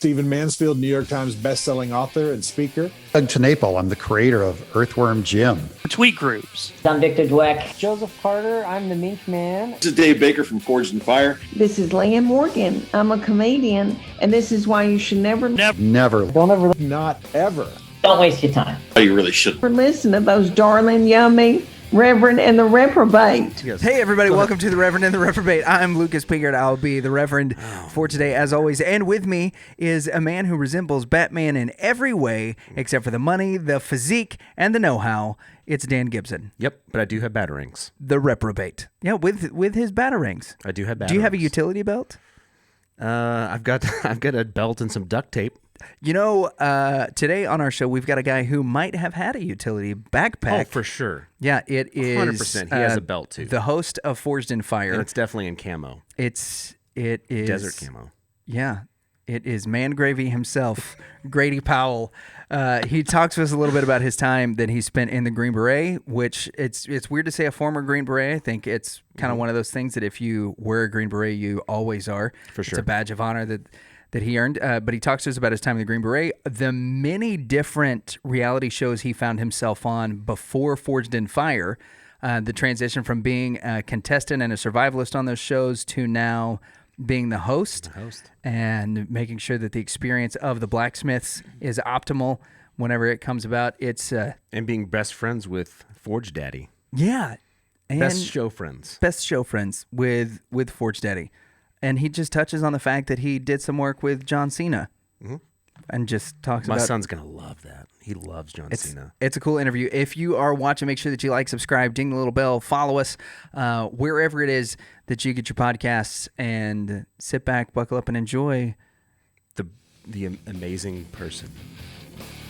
Stephen Mansfield, New York Times bestselling author and speaker. Doug Tenaple, I'm the creator of Earthworm Jim. Tweet groups. I'm Victor Dweck. Joseph Carter, I'm the Mink Man. This is Dave Baker from Forged and Fire. This is Leanne Morgan. I'm a comedian, and this is why you should never Don't ever Don't waste your time. Oh, you really should. listen to those darling, yummy Reverend and the Reprobate. Yes. Hey everybody, welcome to the Reverend and the Reprobate. I'm Lucas Pinkert. I'll be the Reverend for today as always. And with me is a man who resembles Batman in every way except for the money, the physique, and the know-how. It's Dan Gibson. Yep, but I do have batarangs. The Reprobate. Yeah, with his batarangs. I do have batarangs. Do you have a utility belt? I've got a belt and some duct tape. You know, today on our show, we've got a guy who might have had a utility backpack. Oh, for sure. Yeah, it is 100%. He has a belt, too. The host of Forged in Fire. And it's definitely in camo. It is Desert camo. Yeah, it is Man Gravy himself, Grady Powell. He talks to us a little bit about his time that he spent in the Green Beret, which it's weird to say a former Green Beret. I think it's kind of one of those things that if you wear a Green Beret, you always are. For sure. It's a badge of honor that he earned. But he talks to us about his time in the Green Beret, the many different reality shows he found himself on before Forged in Fire, the transition from being a contestant and a survivalist on those shows to now being the host. And making sure that the experience of the blacksmiths is optimal whenever it comes about. It's and being best friends with Forge Daddy. Yeah. And best show friends with Forge Daddy. And he just touches on the fact that he did some work with John Cena. Mm-hmm. And just talks about... My son's going to love that. He loves John Cena. It's a cool interview. If you are watching, make sure that you like, subscribe, ding the little bell, follow us wherever it is that you get your podcasts, and sit back, buckle up, and enjoy the amazing person,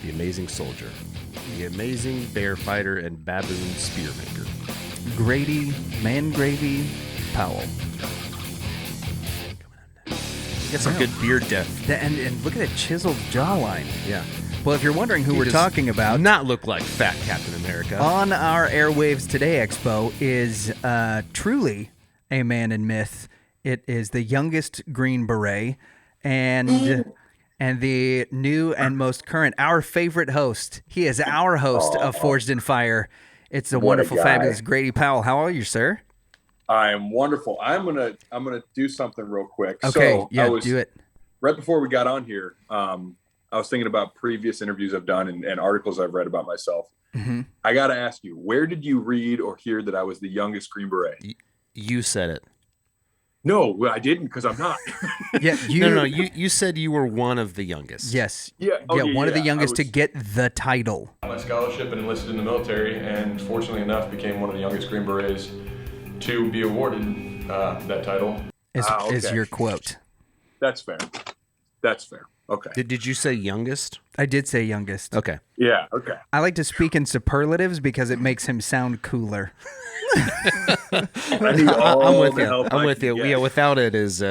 the amazing soldier, the amazing bear fighter and baboon spear maker, Grady Powell. Get some good beard depth. And look at that chiseled jawline. Yeah. Well, if you're wondering who we're talking about... Not look like fat Captain America. On our Airwaves Today Expo is truly a man in myth. It is the youngest Green Beret and the new and most current, our favorite host. He is our host of Forged in Fire. It's the wonderful, fabulous Grady Powell. How are you, sir? I'm wonderful. I'm gonna do something real quick. Okay, so yeah, do it. Right before we got on here, I was thinking about previous interviews I've done and articles I've read about myself. Mm-hmm. I got to ask you, where did you read or hear that I was the youngest Green Beret? You said it. No, I didn't, because I'm not. Yeah, No. You said you were one of the youngest. Yes. Yeah. One of the youngest to get the title. My scholarship and enlisted in the military, and fortunately enough, became one of the youngest Green Berets to be awarded that title. Is your quote. That's fair. Okay. Did you say youngest? I did say youngest. Okay. Yeah, okay. I like to speak in superlatives because it makes him sound cooler. I'm with you. Yeah, without it is,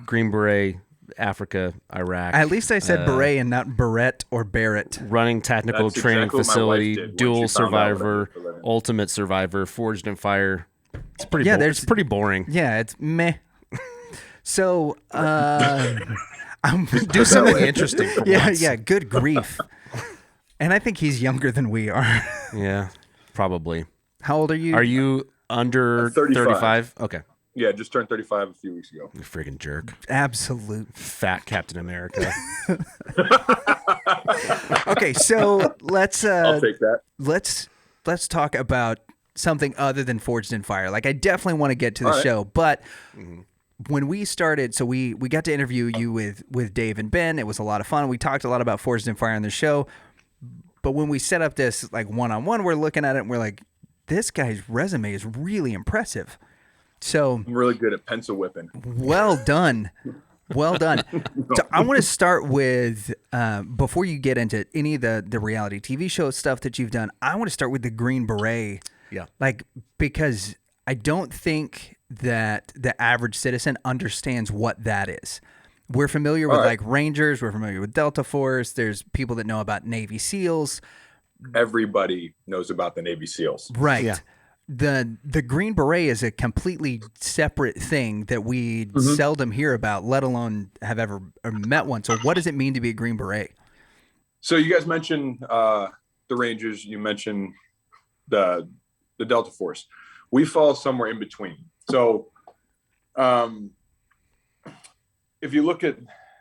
Green Beret, Africa, Iraq. At least I said beret and not Barrett or Barrett. Running tactical training facility, dual survivor, ultimate survivor, Forged in Fire. It's pretty. Yeah, it's pretty boring. Yeah, it's meh. So, do something interesting. For once. Yeah. Good grief. And I think he's younger than we are. Yeah, probably. How old are you? Are you under 35? Okay. Yeah, just turned 35 a few weeks ago. You friggin' jerk. Absolute fat Captain America. Okay, so let's I'll take that. Let's talk about something other than Forged in Fire. Like, I definitely want to get to the show, but when we started, so we got to interview you with Dave and Ben. It was a lot of fun. We talked a lot about Forged in Fire on the show. But when we set up this like one-on-one, we're looking at it and we're like, this guy's resume is really impressive. So I'm really good at pencil whipping. Well done. Well done. So I want to start with, before you get into any of the reality TV show stuff that you've done, I want to start with the Green Beret. Yeah. Like, because I don't think that the average citizen understands what that is. We're familiar with like Rangers. We're familiar with Delta Force. There's people that know about Navy SEALs. Everybody knows about the Navy SEALs. Right. Yeah. the Green Beret is a completely separate thing that we seldom hear about, let alone have ever met one. So what does it mean to be a Green Beret? So you guys mentioned the Rangers. You mentioned the Delta Force. We fall somewhere in between. So if you look at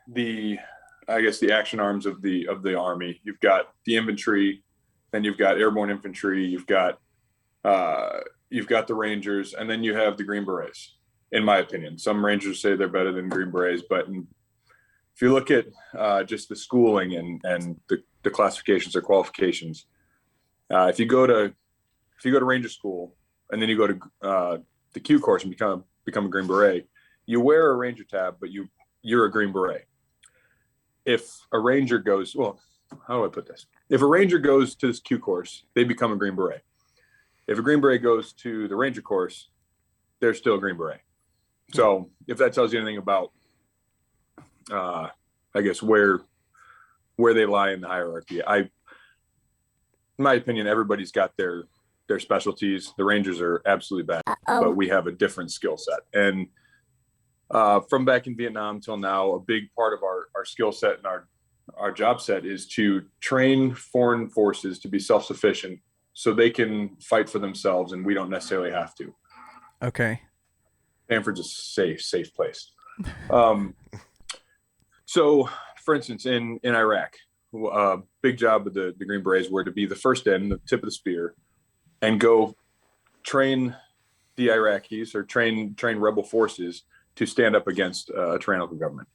the action arms of the Army, you've got the infantry, then you've got airborne infantry, you've got the Rangers, and then you have the Green Berets. In my opinion, some Rangers say they're better than Green Berets, but if you look at just the schooling and the classifications or qualifications, if you go to Ranger School and then you go to the Q course and become a Green Beret, you wear a Ranger tab, but you're a Green Beret. If a Ranger goes, well, how do I put this? If a Ranger goes to this Q course, they become a Green Beret. If a Green Beret goes to the Ranger course, they're still a Green Beret. So if that tells you anything about, I guess, where they lie in the hierarchy, in my opinion, everybody's got their specialties. The Rangers are absolutely bad, but we have a different skill set. And from back in Vietnam till now, a big part of our skill set and our job set is to train foreign forces to be self-sufficient so they can fight for themselves and we don't necessarily have to. Okay. Stanford's a safe place. So, for instance, in Iraq, a big job of the Green Berets were to be the first in, the tip of the spear, and go train the Iraqis or train rebel forces to stand up against a tyrannical government.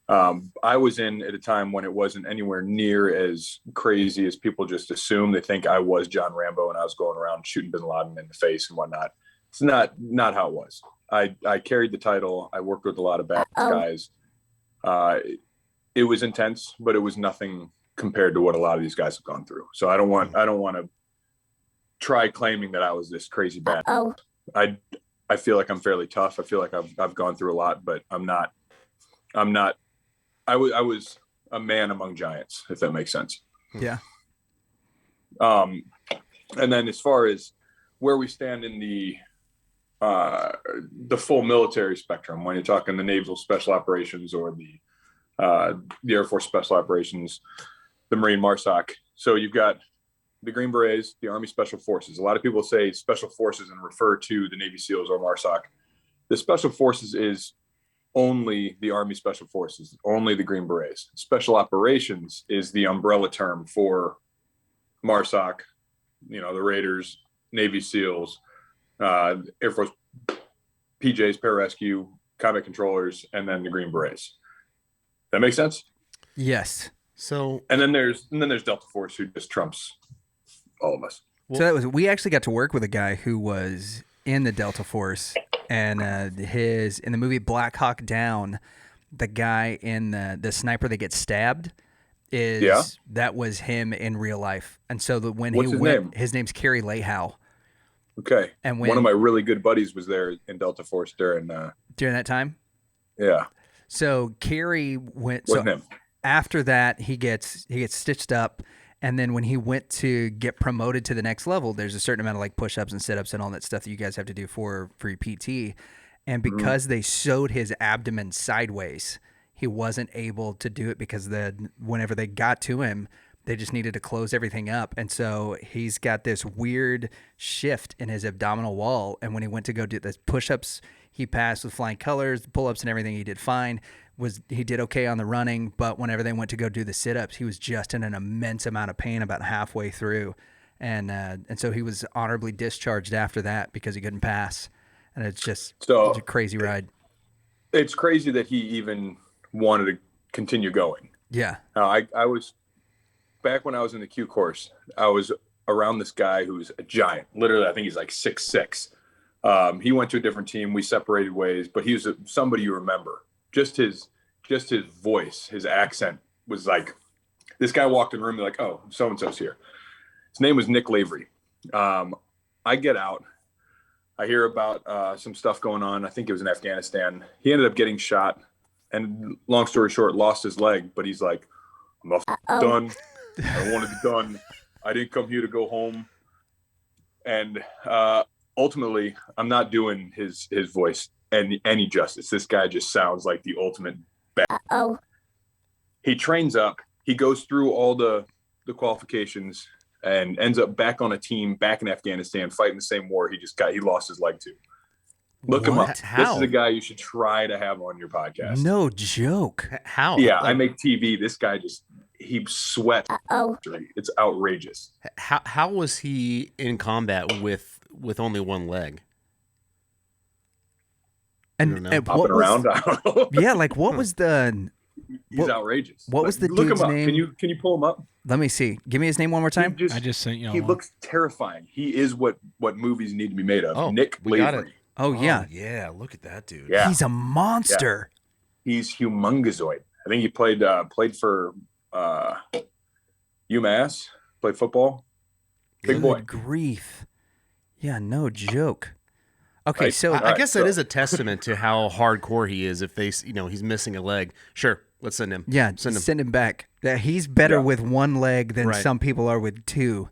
I was in at a time when it wasn't anywhere near as crazy as people just assume. They think I was John Rambo and I was going around shooting bin Laden in the face and whatnot. It's not how it was. I carried the title. I worked with a lot of bad guys. It was intense, but it was nothing compared to what a lot of these guys have gone through. So I don't want to try claiming that I was this crazy bad. I feel like I'm fairly tough. I feel like I've gone through a lot, but I'm not. I was a man among giants, if that makes sense. Yeah. And then as far as where we stand in the full military spectrum, when you're talking the Naval Special Operations or the Air Force Special Operations, the Marine MARSOC. So you've got the Green Berets, the Army Special Forces. A lot of people say Special Forces and refer to the Navy SEALs or MARSOC. The Special Forces is only the Army Special Forces, only the Green Berets. Special Operations is the umbrella term for MARSOC, the Raiders, Navy SEALs, Air Force PJs, pararescue, combat controllers, and then the Green Berets. That makes sense? Yes. So and then there's Delta Force, who just trumps all of us. So we actually got to work with a guy who was in the Delta Force, and in the movie Black Hawk Down, the guy in the sniper that gets stabbed that was him in real life. And so What's his name? His name's Kerry Layhow. Okay. And one of my really good buddies was there in Delta Force during that time. Yeah. So Kerry went. What's his name? After that, he gets stitched up, and then when he went to get promoted to the next level, there's a certain amount of like push-ups and sit-ups and all that stuff that you guys have to do for your PT. And because they sewed his abdomen sideways, he wasn't able to do it because whenever they got to him, they just needed to close everything up. And so he's got this weird shift in his abdominal wall. And when he went to go do the push-ups, he passed with flying colors. The pull-ups and everything he did fine. He did okay on the running, but whenever they went to go do the sit-ups, he was just in an immense amount of pain about halfway through. And so he was honorably discharged after that because he couldn't pass. And it's just a crazy ride. It's crazy that he even wanted to continue going. Yeah. I was, back when I was in the Q course, I was around this guy who's a giant. Literally, I think he's like 6'6". He went to a different team. We separated ways, but he was somebody you remember. Just his voice, his accent was like, this guy walked in the room, they're like, oh, so-and-so's here. His name was Nick Lavery. I get out. I hear about some stuff going on. I think it was in Afghanistan. He ended up getting shot, and long story short, lost his leg. But he's like, I'm not done. I don't want to be done. I didn't come here to go home. And ultimately, I'm not doing his voice any justice. This guy just sounds like the ultimate bad. He trains up. He goes through all the qualifications and ends up back on a team back in Afghanistan fighting the same war he lost his leg to. Look him up. How? This is a guy you should try to have on your podcast. No joke. How? Yeah, I make TV. This guy he sweats. It's outrageous. How was he in combat with only one leg? And Hopping around. I don't know. Yeah, like what was the? He's outrageous. What was the Look dude's him up. name? Can you pull him up? Let me see. Give me his name one more time. I just sent you. He looks terrifying. He is what movies need to be made of. Oh, Nick we got it. Blavery. Oh yeah, yeah. Look at that dude. Yeah. he's a monster. Yeah. He's humongozoid. I think he played for UMass. Played football. Big boy. Good grief. Yeah, no joke. Okay, Right. so I guess that is a testament to how hardcore he is. If he's missing a leg, sure, let's send him. yeah, send him back. Yeah, he's better Yeah. with one leg than Right. some people are with two.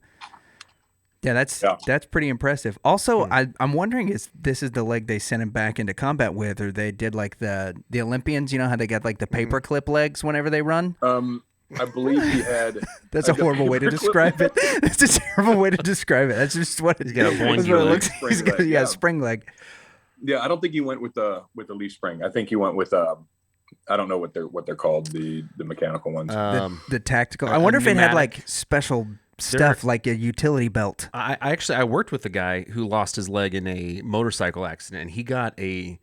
Yeah, that's pretty impressive. Hmm. Also, I'm wondering if this is the leg they sent him back into combat with, or they did like the Olympians. You know how they got like the paperclip legs whenever they run? I believe he had. That's a horrible way to describe it. That's a terrible way to describe it. That's just what He's got a that's boingy what it leg. looks. He's got, Spring leg, yeah, yeah. spring leg. Yeah, I don't think he went with the leaf spring. I think he went with I don't know what they're called, the mechanical ones. The tactical. a I wonder if it had pneumatic. like special stuff, like a utility belt. I worked with a guy who lost his leg in a motorcycle accident, and he got a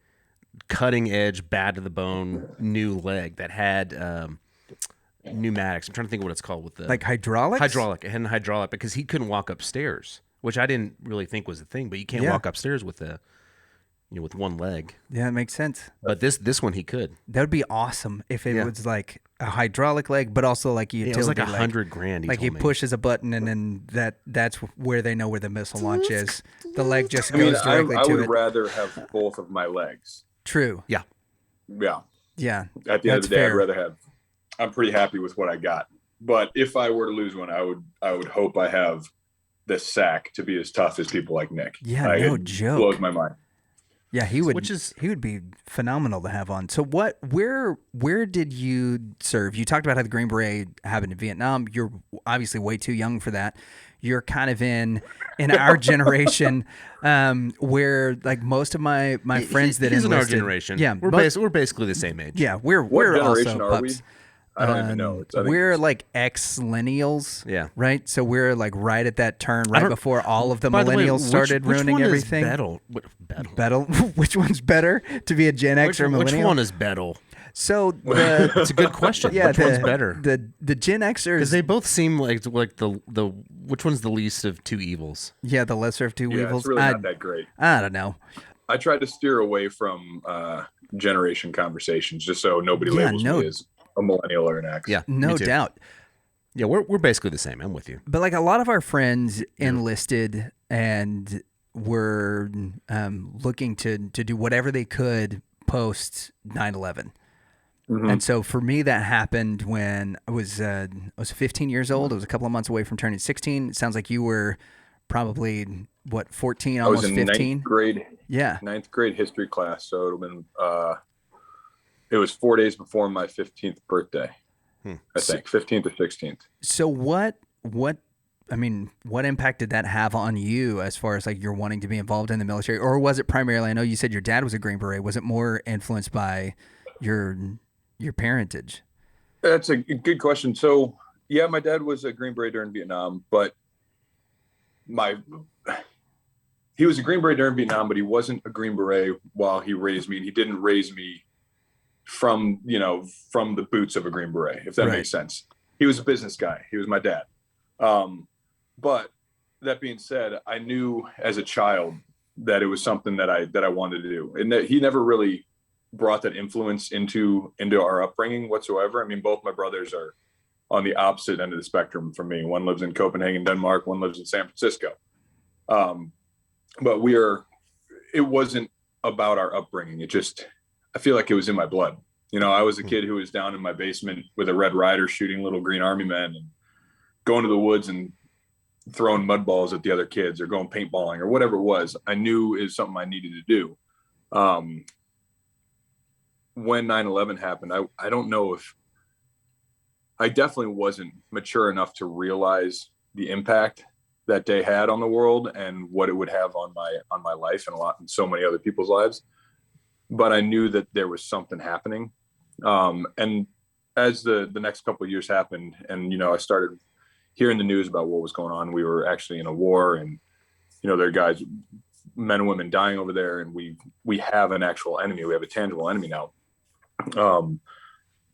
cutting edge, bad to the bone new leg that had pneumatics. I'm trying to think of what it's called with the Like hydraulics? hydraulic. It had a hydraulic because he couldn't walk upstairs, which I didn't really think was a thing. But you can't Yeah. walk upstairs with with one leg. Yeah, it makes sense. But this one he could. That would be awesome if it Yeah. was like a hydraulic leg, but also like a Yeah, utility it was like leg. $100,000. Like he told me. pushes a button and then that's where they know where the missile launch is. The leg just I mean, goes directly I to would it. rather have both of my legs. True. Yeah. Yeah. Yeah. At the end That's of the day, fair. I'd rather have. I'm pretty happy with what I got. But if I were to lose one, I would hope I have the sack to be as tough as people like Nick. Yeah, no it joke. Blows my mind. Yeah, he would. Which is- he would be phenomenal to have on. So where did you serve? You talked about how the Green Beret happened in Vietnam. You're obviously way too young for that. You're kind of in our generation, where like most of my friends that he's in our enlisted, generation. Yeah, we're basically the same age. yeah, we're What also generation are we? pups. I don't even know. I think We're it's- like ex-millennials, Yeah. right? So we're like right at that turn, right don't- before all of the By the way, millennials started which ruining one everything. Is Bettel? Bettel. Bettel. Which one's better to be a Gen X or a Which millennial? one is Bettel? So the That's a good question. yeah, which one's better? The Gen Xers, Because they both seem like the which one's the least of two evils? yeah, the lesser of two Yeah, evils. it's really not that great. I don't know. I try to steer away from generation conversations just so nobody Yeah, labels me as a millennial or an X. Yeah, No me too. doubt. Yeah, we're basically the same. I'm with you. But like a lot of our friends enlisted and were looking to do whatever they could post 9/11. And so for me, that happened when I was 15 years old. I was a couple of months away from turning 16. It sounds like you were probably 14, I was almost in 15. ninth grade. Yeah. Ninth grade history class. So it would have been it was 4 days before my 15th birthday. I think 15th or 16th. So what impact did that have on you as far as like you're wanting to be involved in the military, or was it primarily? I know you said your dad was a Green Beret. Was it more influenced by your parentage? That's a good question. So yeah, my dad was a Green Beret during Vietnam, but he was a Green Beret during Vietnam, but he wasn't a Green Beret while he raised me. And he didn't raise me from the boots of a Green Beret, if that Right. makes sense. He was a business guy. He was my dad. But that being said, I knew as a child that it was something that I wanted to do, and that he never really brought that influence into our upbringing whatsoever. I mean, both my brothers are on the opposite end of the spectrum from me. One lives in Copenhagen, Denmark. One lives in San Francisco. But it wasn't about our upbringing. I feel like it was in my blood. I was a kid who was down in my basement with a Red Ryder shooting little green army men and going to the woods and throwing mud balls at the other kids or going paintballing or whatever it was. I knew is something I needed to do. When 9/11 happened, I don't know if I definitely wasn't mature enough to realize the impact that day had on the world and what it would have on my life and so many other people's lives. But I knew that there was something happening. And as the next couple of years happened, and I started hearing the news about what was going on. We were actually in a war, and there are guys, men and women dying over there, and we have an actual enemy. We have a tangible enemy now.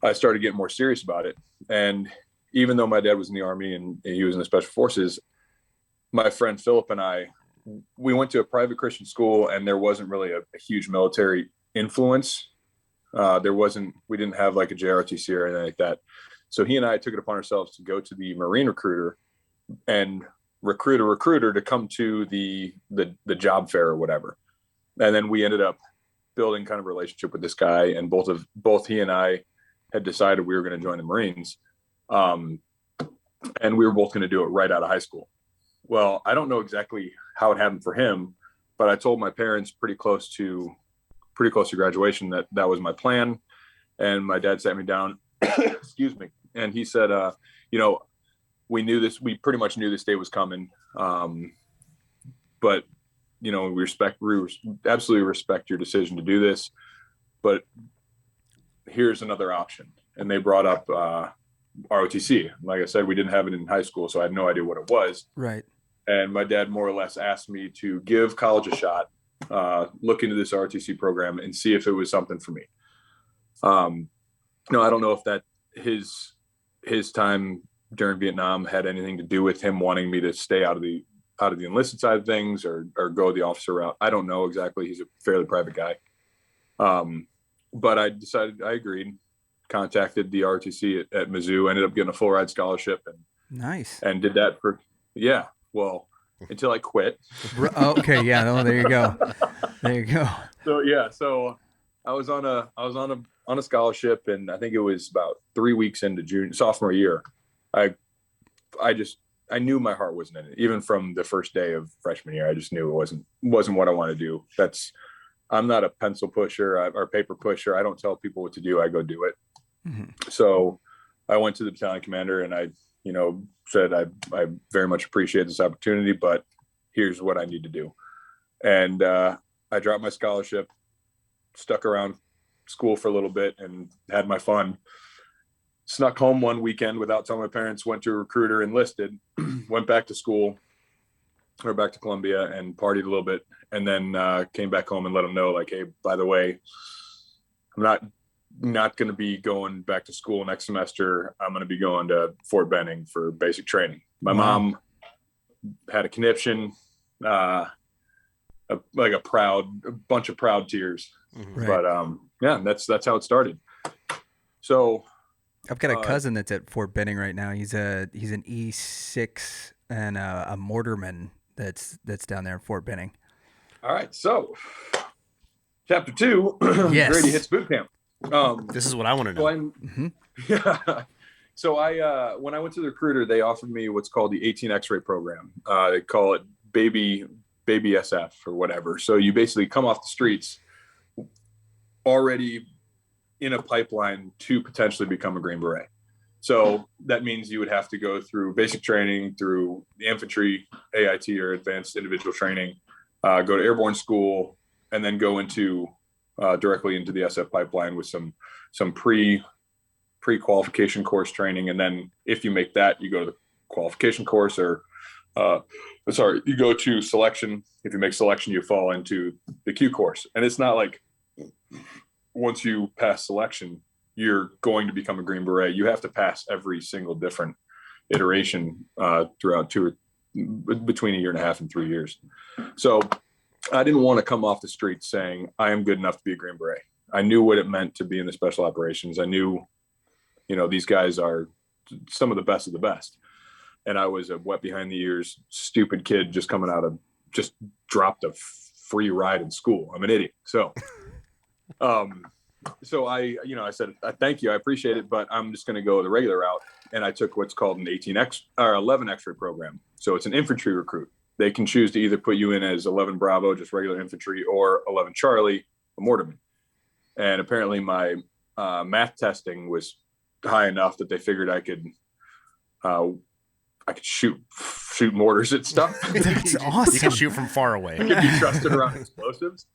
I started getting more serious about it. And even though my dad was in the Army and he was in the Special Forces, my friend Philip and we went to a private Christian school, and there wasn't really a huge military influence. We didn't have like a JROTC or anything like that. So he and I took it upon ourselves to go to the Marine recruiter and recruit a recruiter to come to the job fair or whatever. And then we ended up building kind of a relationship with this guy, and both he and I had decided we were going to join the Marines. And we were both going to do it right out of high school. Well, I don't know exactly how it happened for him, but I told my parents pretty close to graduation that was my plan. And my dad sat me down, excuse me. And he said, we pretty much knew this day was coming. But we absolutely respect your decision to do this, but here's another option. And they brought up, ROTC. Like I said, we didn't have it in high school, so I had no idea what it was. Right. And my dad more or less asked me to give college a shot, look into this ROTC program and see if it was something for me. I don't know if that his time during Vietnam had anything to do with him wanting me to stay out of the enlisted side of things or go the officer route. I don't know exactly. He's a fairly private guy. But I agreed, contacted the ROTC at Mizzou, ended up getting a full ride scholarship and did that until I quit. Okay. Yeah. Oh, there you go. So I was on a scholarship, and I think it was about 3 weeks into sophomore year. I knew my heart wasn't in it. Even from the first day of freshman year, I just knew it wasn't what I want to do. I'm not a pencil pusher or paper pusher. I don't tell people what to do. I go do it. Mm-hmm. So I went to the battalion commander, and I said, I very much appreciate this opportunity, but here's what I need to do. And I dropped my scholarship, stuck around school for a little bit, and had my fun. Snuck home one weekend without telling my parents, went to a recruiter, enlisted, went back to school or back to Columbia and partied a little bit. And then came back home and let them know, like, hey, by the way, I'm not going to be going back to school next semester. I'm going to be going to Fort Benning for basic training. My mom had a conniption, a bunch of proud tears. Right. But that's how it started. So I've got a cousin that's at Fort Benning right now. He's an E6 and a mortarman that's down there in Fort Benning. All right. So chapter 2, yes. Grady hits boot camp. This is what I want to know. Yeah. So when I went to the recruiter, they offered me what's called the 18 X-ray program. They call it baby SF or whatever. So you basically come off the streets already in a pipeline to potentially become a Green Beret. So that means you would have to go through basic training, through the infantry, AIT or advanced individual training, go to airborne school, and then go into directly into the SF pipeline with some pre-qualification course training. And then if you make that, you go to the qualification course you go to selection. If you make selection, you fall into the Q course. And it's not like once you pass selection, you're going to become a Green Beret. You have to pass every single different iteration throughout between a year and a half and 3 years. So I didn't want to come off the street saying I am good enough to be a Green Beret. I knew what it meant to be in the special operations. I knew, these guys are some of the best of the best. And I was a wet behind the ears, stupid kid just dropped a free ride in school. I'm an idiot. So, so I said, thank you, I appreciate it, but I'm just going to go the regular route. And I took what's called an 18X or 11 X-ray program. So it's an infantry recruit. They can choose to either put you in as 11 Bravo, just regular infantry, or 11 Charlie, a mortarman. And apparently my math testing was high enough that they figured I could shoot mortars at stuff. That's awesome. You can shoot from far away. I could be trusted around explosives.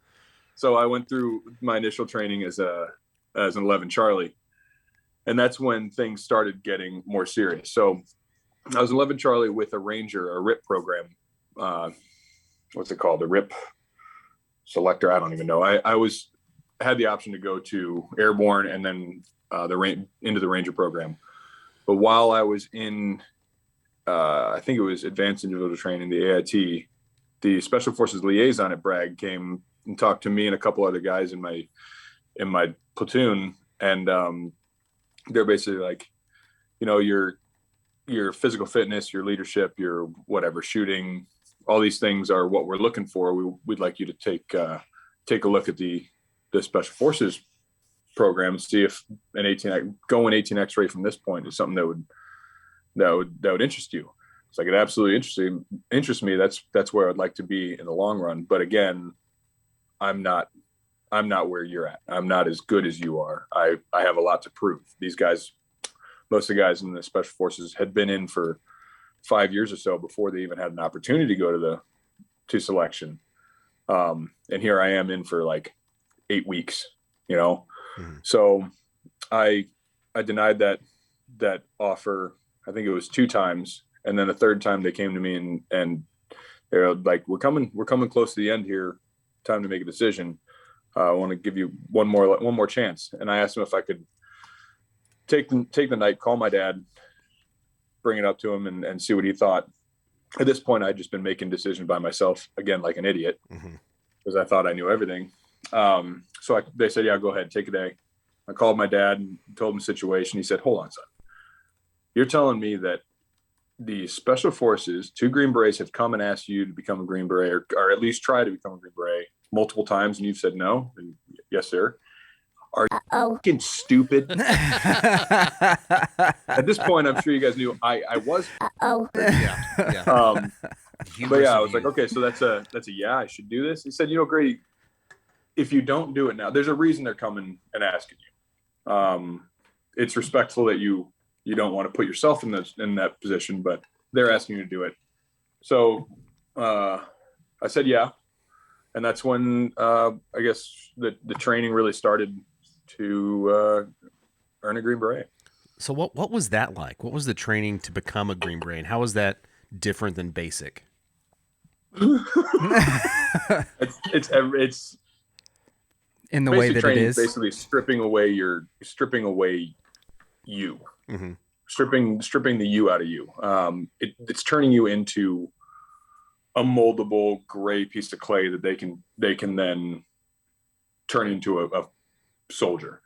So I went through my initial training as an 11 Charlie, and that's when things started getting more serious. So I was 11 Charlie with a Ranger, a RIP program. What's it called? The RIP selector. I don't even know. I had the option to go to airborne and then into the Ranger program. But while I was in, I think it was advanced individual training, the AIT, the Special Forces liaison at Bragg came and talked to me and a couple other guys in my platoon, and they're basically like, your physical fitness, your leadership, your whatever, shooting, all these things are what we're looking for. We'd like you to take a look at the Special Forces program and see if going 18 X-ray from this point is something that would interest you. It's like, it absolutely interests me. That's where I'd like to be in the long run. But again, I'm not where you're at. I'm not as good as you are. I have a lot to prove. These guys, most of the guys in the Special Forces had been in for 5 years or so before they even had an opportunity to go to selection. And here I am in for like 8 weeks, Mm-hmm. So I denied that offer. I think it was 2 times. And then the third time they came to me and they're like, we're coming close to the end here. Time to make a decision. I want to give you one more chance. And I asked him if I could take the night, call my dad, bring it up to him and see what he thought. At this point, I'd just been making decisions by myself, again, like an idiot, because I thought I knew everything. So they said, yeah, go ahead, take a day. I called my dad and told him the situation. He said, hold on, son. You're telling me that the Special Forces, 2 Green Berets, have come and asked you to become a Green Beret, or at least try to become a Green Beret multiple times, and you've said no? And yes, sir. Are you fucking stupid? At this point, I'm sure you guys knew I was. Yeah. But yeah, I was like, okay, so that's a yeah, I should do this. He said, Grady, if you don't do it now, there's a reason they're coming and asking you. It's respectful that you don't want to put yourself in that position, but they're asking you to do it. So I said yeah, and that's when I guess the training really started to earn a Green Beret. So what was that like? What was the training to become a Green Beret? And how was that different than basic? It's in the way that it is basically stripping away you, mm-hmm. stripping the you out of you. It's turning you into a moldable gray piece of clay that they can then turn into a soldier.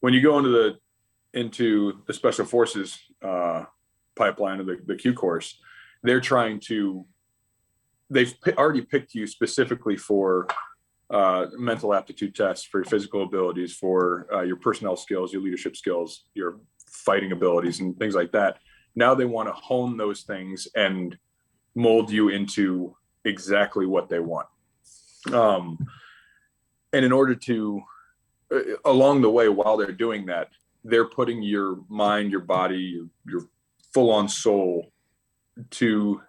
When you go into the Special Forces pipeline of the Q course, they've already picked you specifically for mental aptitude tests, for your physical abilities, for your personnel skills, your leadership skills, your fighting abilities, and things like that. Now they want to hone those things and mold you into exactly what they want. And in order to, along the way, while they're doing that, they're putting your mind, your body, your full-on soul to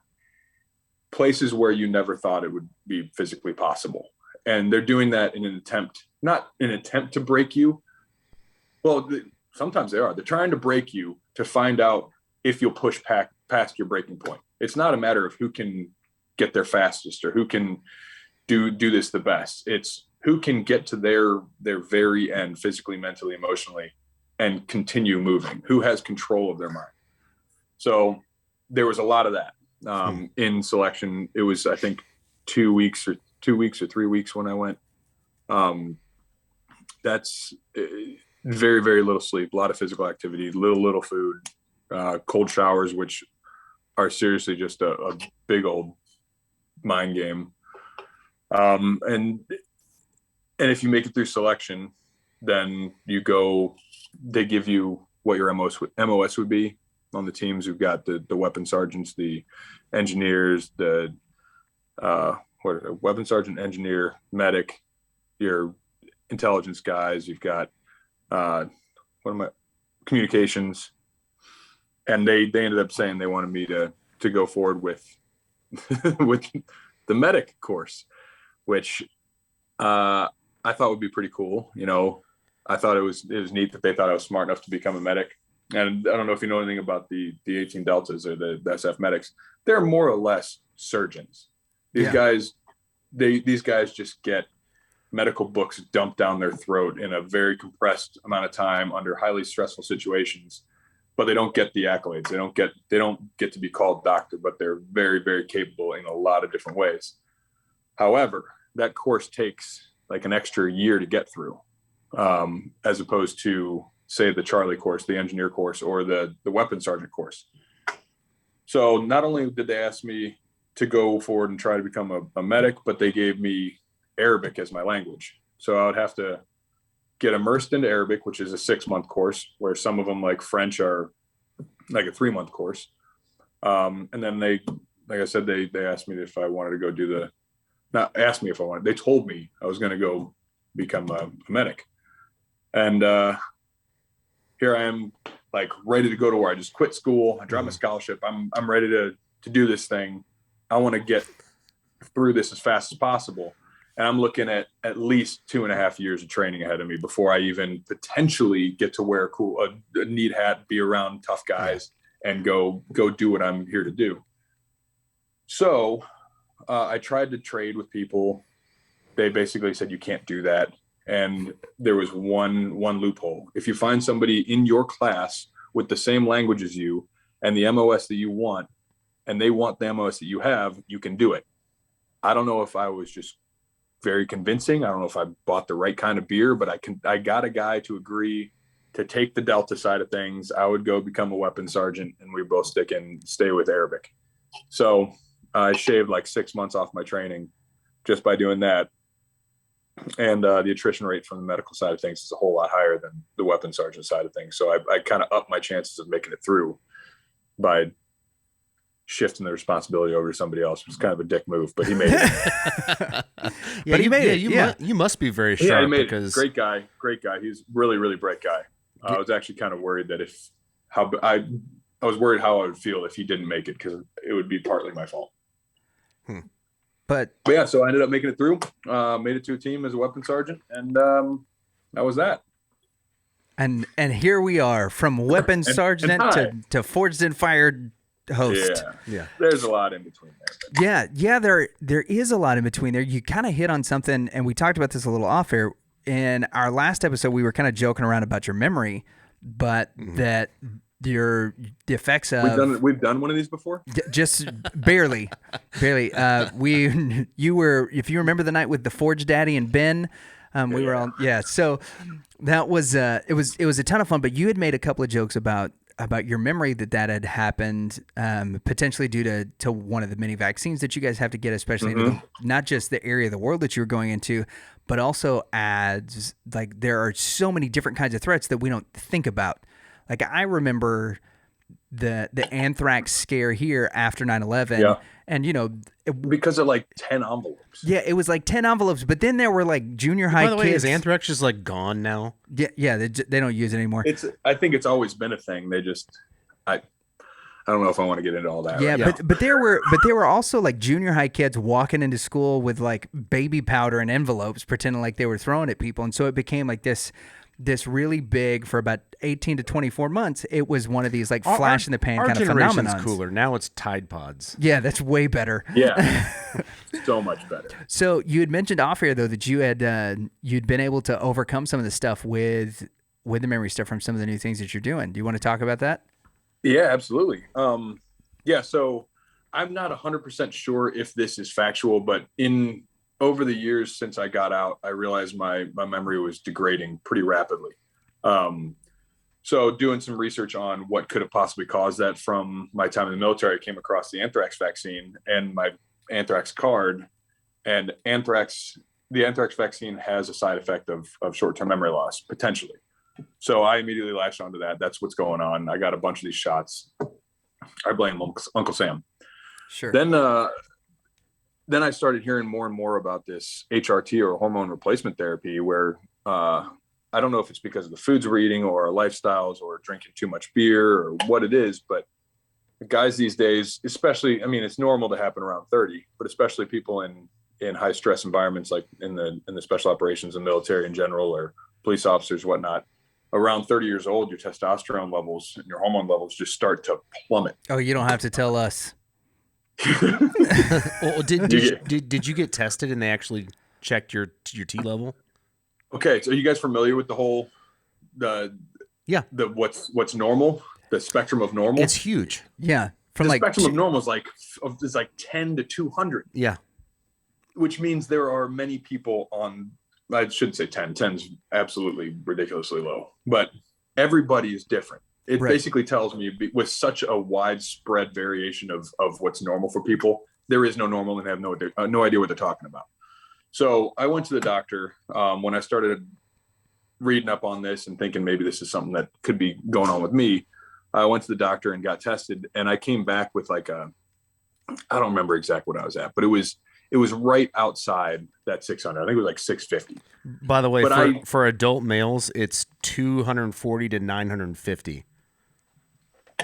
places where you never thought it would be physically possible. And they're doing that in not an attempt to break you. Well, sometimes they are. They're trying to break you to find out if you'll push past your breaking point. It's not a matter of who can get there fastest or who can do this the best. It's who can get to their very end, physically, mentally, emotionally, and continue moving, who has control of their mind. So there was a lot of that in selection. It was, I think, 2 weeks or 3 weeks when I went. That's very, very little sleep, a lot of physical activity, little food, cold showers, which are seriously just a big old mind game. And if you make it through selection, then they give you what your MOS would be on the teams. We've got the weapon sergeants, the engineers, the weapon sergeant, engineer, medic, your intelligence guys. You've got communications, and they ended up saying they wanted me to go forward with with the medic course, which I thought would be pretty cool. I thought it was neat that they thought I was smart enough to become a medic. And I don't know if you know anything about the 18 Deltas or the SF medics. They're more or less surgeons. These guys just get medical books dumped down their throat in a very compressed amount of time under highly stressful situations, but they don't get the accolades. They don't get to be called doctor, but they're very, very capable in a lot of different ways. However, that course takes like an extra year to get through, as opposed to, say, the Charlie course, the engineer course, or the weapon sergeant course. So not only did they ask me to go forward and try to become a medic, but they gave me Arabic as my language. So I would have to get immersed into Arabic, which is a 6-month course, where some of them, like French, are like a 3-month course. And then they asked me if I wanted to go do they told me I was going to go become a medic. And here I am, like, ready to go to war. I just quit school. I dropped my scholarship. I'm ready to do this thing. I want to get through this as fast as possible. And I'm looking at least 2.5 years of training ahead of me before I even potentially get to wear a neat hat, be around tough guys, and go do what I'm here to do. So I tried to trade with people. They basically said, you can't do that. And there was one loophole. If you find somebody in your class with the same language as you and the MOS that you want, and they want the MOS that you have, you can do it. I don't know if I was just very convincing. I don't know if I bought the right kind of beer, but I got a guy to agree to take the Delta side of things. I would go become a weapon sergeant, and we both stay with Arabic. So I shaved like 6 months off my training just by doing that. And the attrition rate from the medical side of things is a whole lot higher than the weapon sergeant side of things. So I kind of upped my chances of making it through by shifting the responsibility over to somebody else. It was kind of a dick move, but he made it. But he made it. You must be very sharp. Yeah, he made because... it. Great guy. He's really, really bright guy. I was actually kind of worried that I was worried how I would feel if he didn't make it, because it would be partly my fault. But yeah, so I ended up making it through, made it to a team as a weapon sergeant, and that was that. And here we are, from weapon sergeant to forged and fired host. Yeah. There's a lot in between there. Yeah, there is a lot in between there. You kind of hit on something, and we talked about this a little off air. In our last episode, we were kind of joking around about your memory, but that the effects of we've done one of these before, just barely. You were, if you remember the night with the Forge Daddy and Ben, we were all so that was it was a ton of fun. But you had made a couple of jokes about your memory that had happened, potentially due to one of the many vaccines that you guys have to get, especially into not just the area of the world that you were going into, but also as, like, there are so many different kinds of threats that we don't think about. Like, I remember the anthrax scare here after 9/11, and because of like 10 envelopes. Yeah, it was like 10 envelopes, but then there were like junior high kids. By the way, is anthrax just like gone now? Yeah, they don't use it anymore. I think it's always been a thing. They just I don't know if I want to get into all that. Yeah, right but there were also like junior high kids walking into school with like baby powder and envelopes, pretending like they were throwing at people, and so it became like this really big, for about 18 to 24 months. It was one of these like flash in the pan kind of phenomenons. Our generation's cooler. Now it's Tide Pods. Yeah, that's way better. Yeah, so much better. So you had mentioned off air though that you had you'd been able to overcome some of the stuff with the memory stuff from some of the new things that you're doing. Do you want to talk about that? Yeah, absolutely. So I'm not 100% sure if this is factual, but over the years since I got out, I realized my memory was degrading pretty rapidly. So doing some research on what could have possibly caused that from my time in the military, I came across the anthrax vaccine and my anthrax card. And anthrax the anthrax vaccine has a side effect of short-term memory loss, potentially. So I immediately latched onto that. That's what's going on. I got a bunch of these shots. I blame Uncle Sam. Sure. Then I started hearing more and more about this HRT, or hormone replacement therapy, where I don't know if it's because of the foods we're eating or our lifestyles or drinking too much beer or what it is, but guys these days, especially, I mean, it's normal to happen around 30, but especially people in high stress environments, like in the special operations and military in general, or police officers, whatnot, around 30 years old, your testosterone levels and your hormone levels just start to plummet. Oh, you don't have to tell us. Well, did you get tested and they actually checked your T level? Okay, so are you guys familiar with the whole what's normal, the spectrum of normal? It's huge. Yeah, from the spectrum of normal is like 10 to 200. Yeah, which means there are many people on. I shouldn't say 10. 10's absolutely ridiculously low, but everybody is different. It basically tells me, with such a widespread variation of what's normal for people, there is no normal, and have no idea what they're talking about. So I went to the doctor when I started reading up on this and thinking maybe this is something that could be going on with me. I went to the doctor and got tested, and I came back with I don't remember exactly what I was at, but it was right outside that 600. I think it was like 650. By the way, for adult males, it's 240 to 950.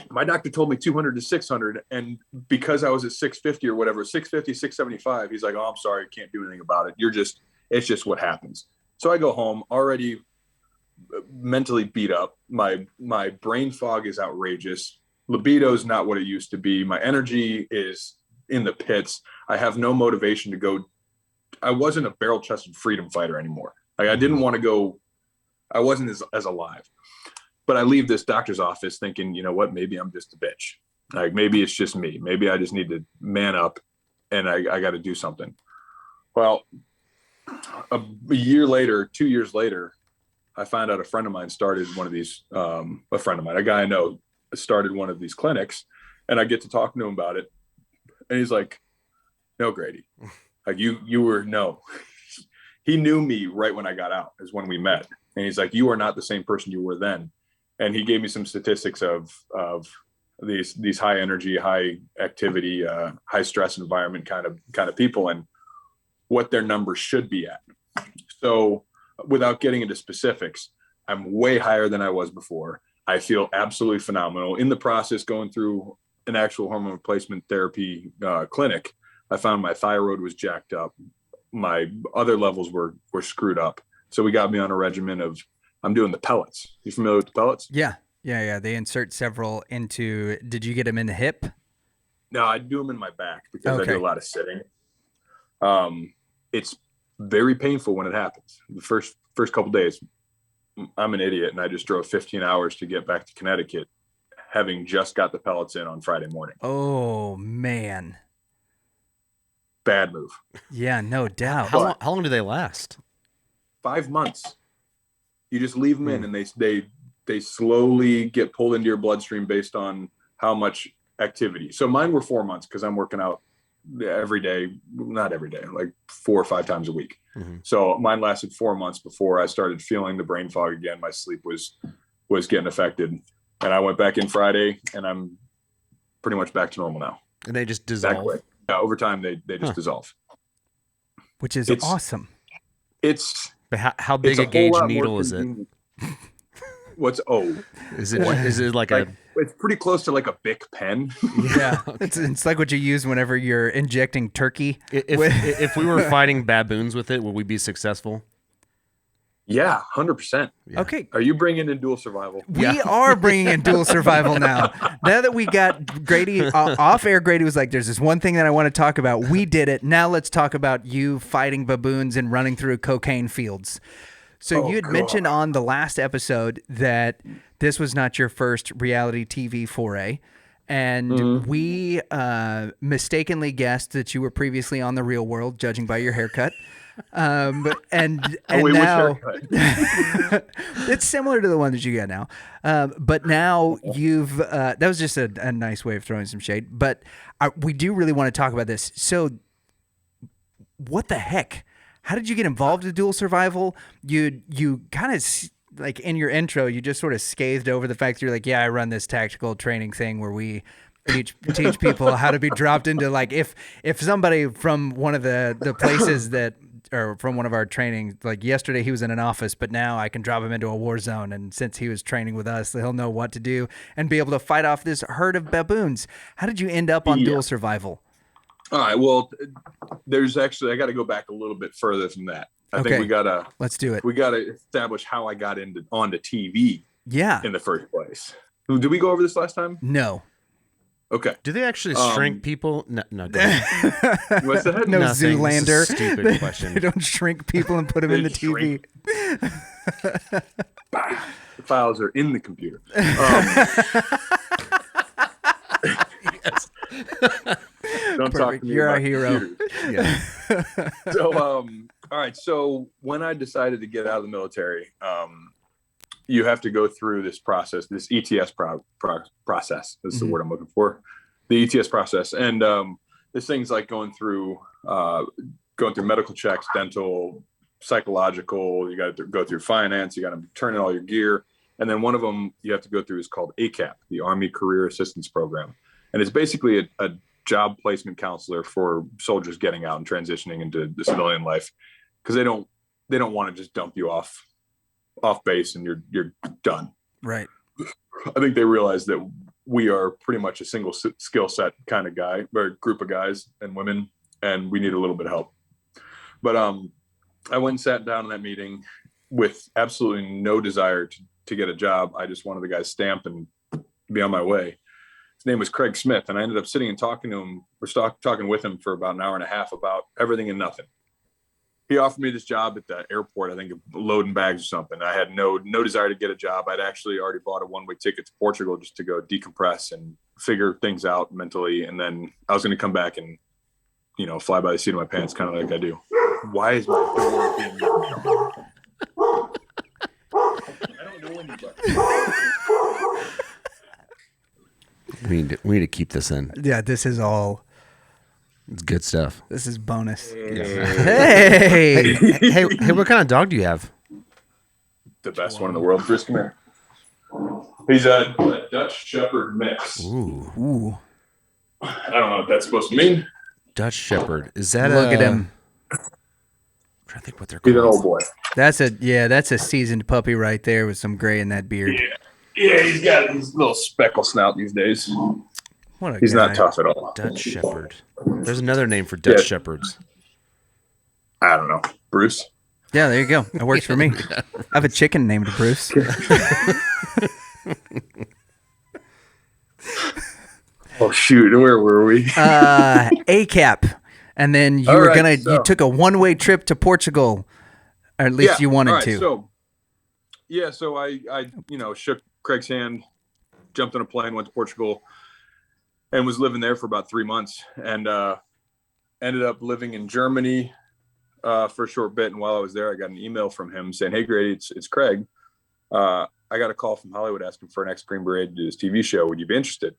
My doctor told me 200 to 600. And because I was at 650 or whatever, 650, 675, he's like, oh, I'm sorry, I can't do anything about it. It's just what happens. So I go home already mentally beat up. My brain fog is outrageous. Libido is not what it used to be. My energy is in the pits. I have no motivation to go. I wasn't a barrel-chested freedom fighter anymore. I didn't want to go. I wasn't as alive. But I leave this doctor's office thinking, you know what, maybe I'm just a bitch. Like, maybe it's just me. Maybe I just need to man up, and I got to do something. Well, a year later, 2 years later, I found out a friend of mine started one of these, a guy I know started one of these clinics, and I get to talking to him about it. And he's like, no, Grady, like you were, no. He knew me right when I got out, is when we met. And he's like, you are not the same person you were then. And he gave me some statistics of these high energy, high activity, high stress environment kind of people, and what their numbers should be at. So without getting into specifics, I'm way higher than I was before. I feel absolutely phenomenal. In the process, going through an actual hormone replacement therapy clinic, I found my thyroid was jacked up. My other levels were screwed up. So we got me on a regimen of, I'm doing the pellets. You familiar with the pellets? Yeah. They insert several into, did you get them in the hip? No, I do them in my back because I do a lot of sitting. It's very painful when it happens. The first couple of days, I'm an idiot, and I just drove 15 hours to get back to Connecticut, having just got the pellets in on Friday morning. Oh, man. Bad move. Yeah, no doubt. How long do they last? 5 months. You just leave them in, and they slowly get pulled into your bloodstream based on how much activity. So mine were 4 months because I'm working out every day, not every day, like 4 or 5 times a week. Mm-hmm. So mine lasted 4 months before I started feeling the brain fog again. My sleep was getting affected, and I went back in Friday, and I'm pretty much back to normal now. And they just dissolve. Yeah, over time they just dissolve, which is awesome. But how big a gauge needle is it? Is it like a? It's pretty close to like a Bic pen. Yeah, it's like what you use whenever you're injecting turkey. If we were fighting baboons with it, would we be successable? Yeah, 100%. Okay. Are you bringing in dual survival? We are bringing in dual survival now. Now that we got Grady off air, Grady was like, there's this one thing that I want to talk about. We did it. Now let's talk about you fighting baboons and running through cocaine fields. So you had mentioned on the last episode that this was not your first reality TV foray. And we mistakenly guessed that you were previously on The Real World, judging by your haircut. And now it's similar to the one that you got now. But now you've that was just a nice way of throwing some shade. But we do really want to talk about this. So what the heck? how did you get involved in dual survival? You kind of like in your intro, you just sort of scathed over the fact that you're like, yeah, I run this tactical training thing where we teach people how to be dropped into, like, if somebody from one of the places that, or from one of our trainings, like yesterday he was in an office, but now I can drop him into a war zone, and since he was training with us, he'll know what to do and be able to fight off this herd of baboons. How did you end up on dual survival? All right. Well, there's actually, I got to go back a little bit further than that. I think let's do it. We got to establish how I got onto TV. Yeah. In the first place. Did we go over this last time? No. Okay. Do they actually shrink people? No. Go ahead. What's that? No, Zoolander. Stupid question. They don't shrink people and put them in the TV. The files are in the computer. Yes. Don't talk to me. You're about our hero. Yeah. So, all right. So when I decided to get out of the military, you have to go through this process, this ETS process. That's the word I'm looking for. The ETS process, and this thing's like going through medical checks, dental, psychological. You got to go through finance. You got to turn in all your gear, and then one of them you have to go through is called ACAP, the Army Career Assistance Program, and it's basically a job placement counselor for soldiers getting out and transitioning into the civilian life, because they don't want to just dump you off base and you're done. Right. I think they realize that we are pretty much a single skill set kind of guy, or group of guys and women, and we need a little bit of help. But I went and sat down in that meeting with absolutely no desire to get a job. I just wanted the guy's stamp and be on my way. His name was Craig Smith, and I ended up sitting and talking to him. We're talking with him for about an hour and a half about everything and nothing. He offered me this job at the airport, I think loading bags or something. I had no desire to get a job. I'd actually already bought a one-way ticket to Portugal just to go decompress and figure things out mentally. And then I was going to come back and, fly by the seat of my pants, kind of like I do. Why is my door being knocked on? I don't know anybody. We need to keep this in. Yeah, this is all. It's good stuff. This is bonus. Yeah. Hey, what kind of dog do you have? The best one in the world. Chris, come here. He's a Dutch Shepherd mix. Ooh. I don't know what that's supposed to mean. Dutch Shepherd. Is that Look at him. I'm trying to think what they're called. He's an old boy. That's a seasoned puppy right there with some gray in that beard. Yeah, he's got his little speckle snout these days. He's not tough at all. Dutch Shepherd. There's another name for Dutch Shepherds. I don't know. Bruce? Yeah, there you go. It works for me. I have a chicken named Bruce. Oh, shoot. Where were we? ACAP. And then you took a one-way trip to Portugal, or at least you wanted to. So I shook Craig's hand, jumped on a plane, went to Portugal, and was living there for about 3 months, and ended up living in Germany for a short bit. And while I was there, I got an email from him saying, "Hey, Grady, it's Craig. I got a call from Hollywood asking for an ex-Green Beret to do this TV show. Would you be interested?"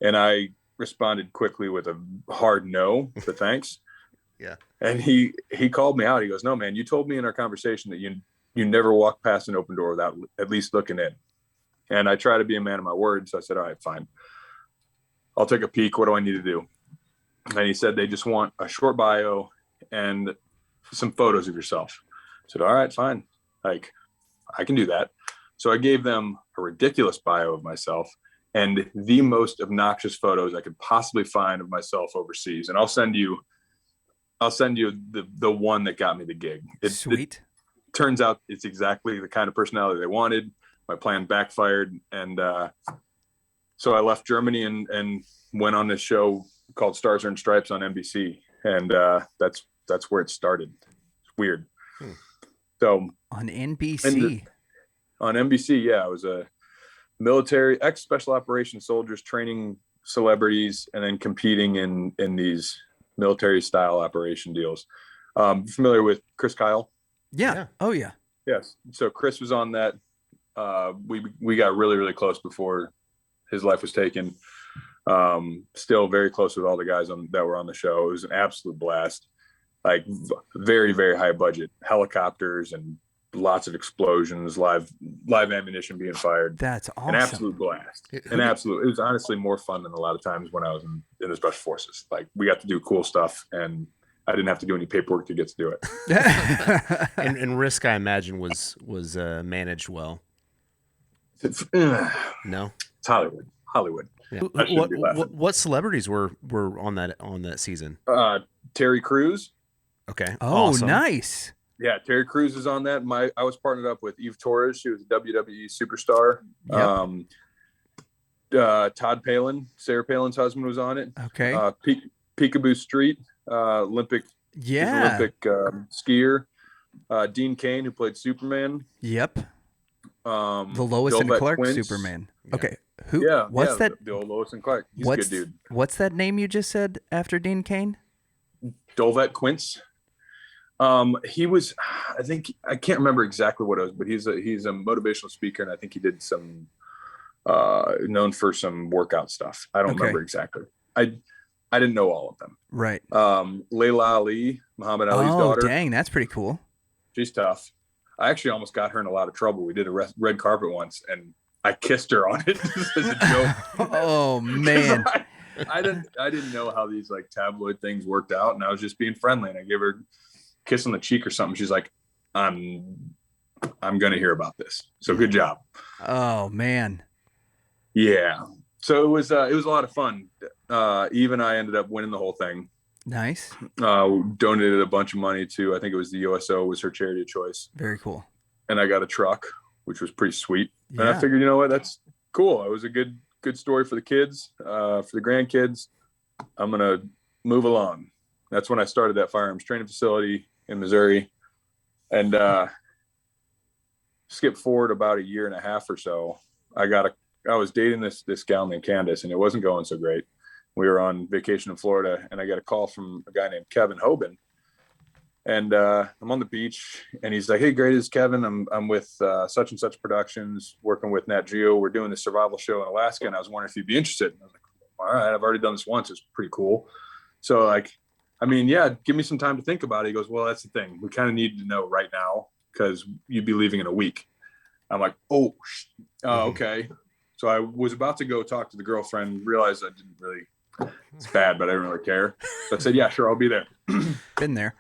And I responded quickly with a hard no, but thanks. Yeah. And he called me out. He goes, "No, man, you told me in our conversation that you never walk past an open door without at least looking in." And I try to be a man of my word. So I said, "All right, fine. I'll take a peek. What do I need to do?" And he said, "They just want a short bio and some photos of yourself." I said, "All right, fine. Like, I can do that." So I gave them a ridiculous bio of myself and the most obnoxious photos I could possibly find of myself overseas. And I'll send you the one that got me the gig. Sweet. It turns out it's exactly the kind of personality they wanted. My plan backfired. And so I left Germany and went on this show called Stars Earned Stripes on NBC. And that's where it started. It's weird. So on NBC. On NBC, yeah. I was a military ex-special operations soldiers training celebrities and then competing in these military style operation deals. Familiar with Chris Kyle? Yeah. Oh yeah. Yes. So Chris was on that. We got really, really close before his life was taken. Still very close with all the guys that were on the show. It was an absolute blast. like very, very high budget helicopters and lots of explosions, live ammunition being fired. That's awesome. An absolute blast. It was honestly more fun than a lot of times when I was in the special forces. Like, we got to do cool stuff, and I didn't have to do any paperwork to get to do it. and risk, I imagine, was managed well. No, it's Hollywood. Yeah. What celebrities were on that season? Terry Crews. Okay. Oh, awesome. Nice. Yeah, Terry Crews is on that. I was partnered up with Eve Torres. She was a WWE superstar. Yep. Todd Palin, Sarah Palin's husband, was on it. Okay. Peekaboo Street, Olympic skier. Dean Cain, who played Superman. Yep. The Lois and Clark Quince. Superman. Okay. Who? Yeah. What's that? The old Lois and Clark. He's a good dude. What's that name you just said after Dean Cain? Dolvet Quince. He was, I can't remember exactly what it was, but he's a motivational speaker, and I think he did some known for some workout stuff. I don't remember exactly. I didn't know all of them. Right. Layla Ali, Muhammad Ali's daughter. Oh, dang, that's pretty cool. She's tough. I actually almost got her in a lot of trouble. We did a red carpet once, and I kissed her on it as a joke. Oh man. I didn't know how these like tabloid things worked out, and I was just being friendly, and I gave her a kiss on the cheek or something. She's like, I'm gonna hear about this. So good job. Oh man. Yeah. So it was a lot of fun. Eve and I ended up winning the whole thing. Nice. Donated a bunch of money to, I think it was the USO was her charity of choice. Very cool. And I got a truck, which was pretty sweet. Yeah. And I figured, you know what, that's cool. It was a good story for the kids, for the grandkids. I'm gonna move along. That's when I started that firearms training facility in Missouri. And skip forward about a year and a half or so. I was dating this gal named Candace, and it wasn't going so great. We were on vacation in Florida, and I got a call from a guy named Kevin Hoban. And I'm on the beach, and he's like, "Hey, Grady, it's Kevin. I'm with such and such Productions, working with Nat Geo. We're doing the survival show in Alaska, and I was wondering if you'd be interested." And I was like, "All right, I've already done this once. It's pretty cool." So like, I mean, yeah, give me some time to think about it. He goes, "Well, that's the thing. We kind of need to know right now because you'd be leaving in a week." I'm like, "Oh, okay." So I was about to go talk to the girlfriend, realized I didn't really, it's bad, but I didn't really care. So I said, "Yeah, sure, I'll be there." Been there.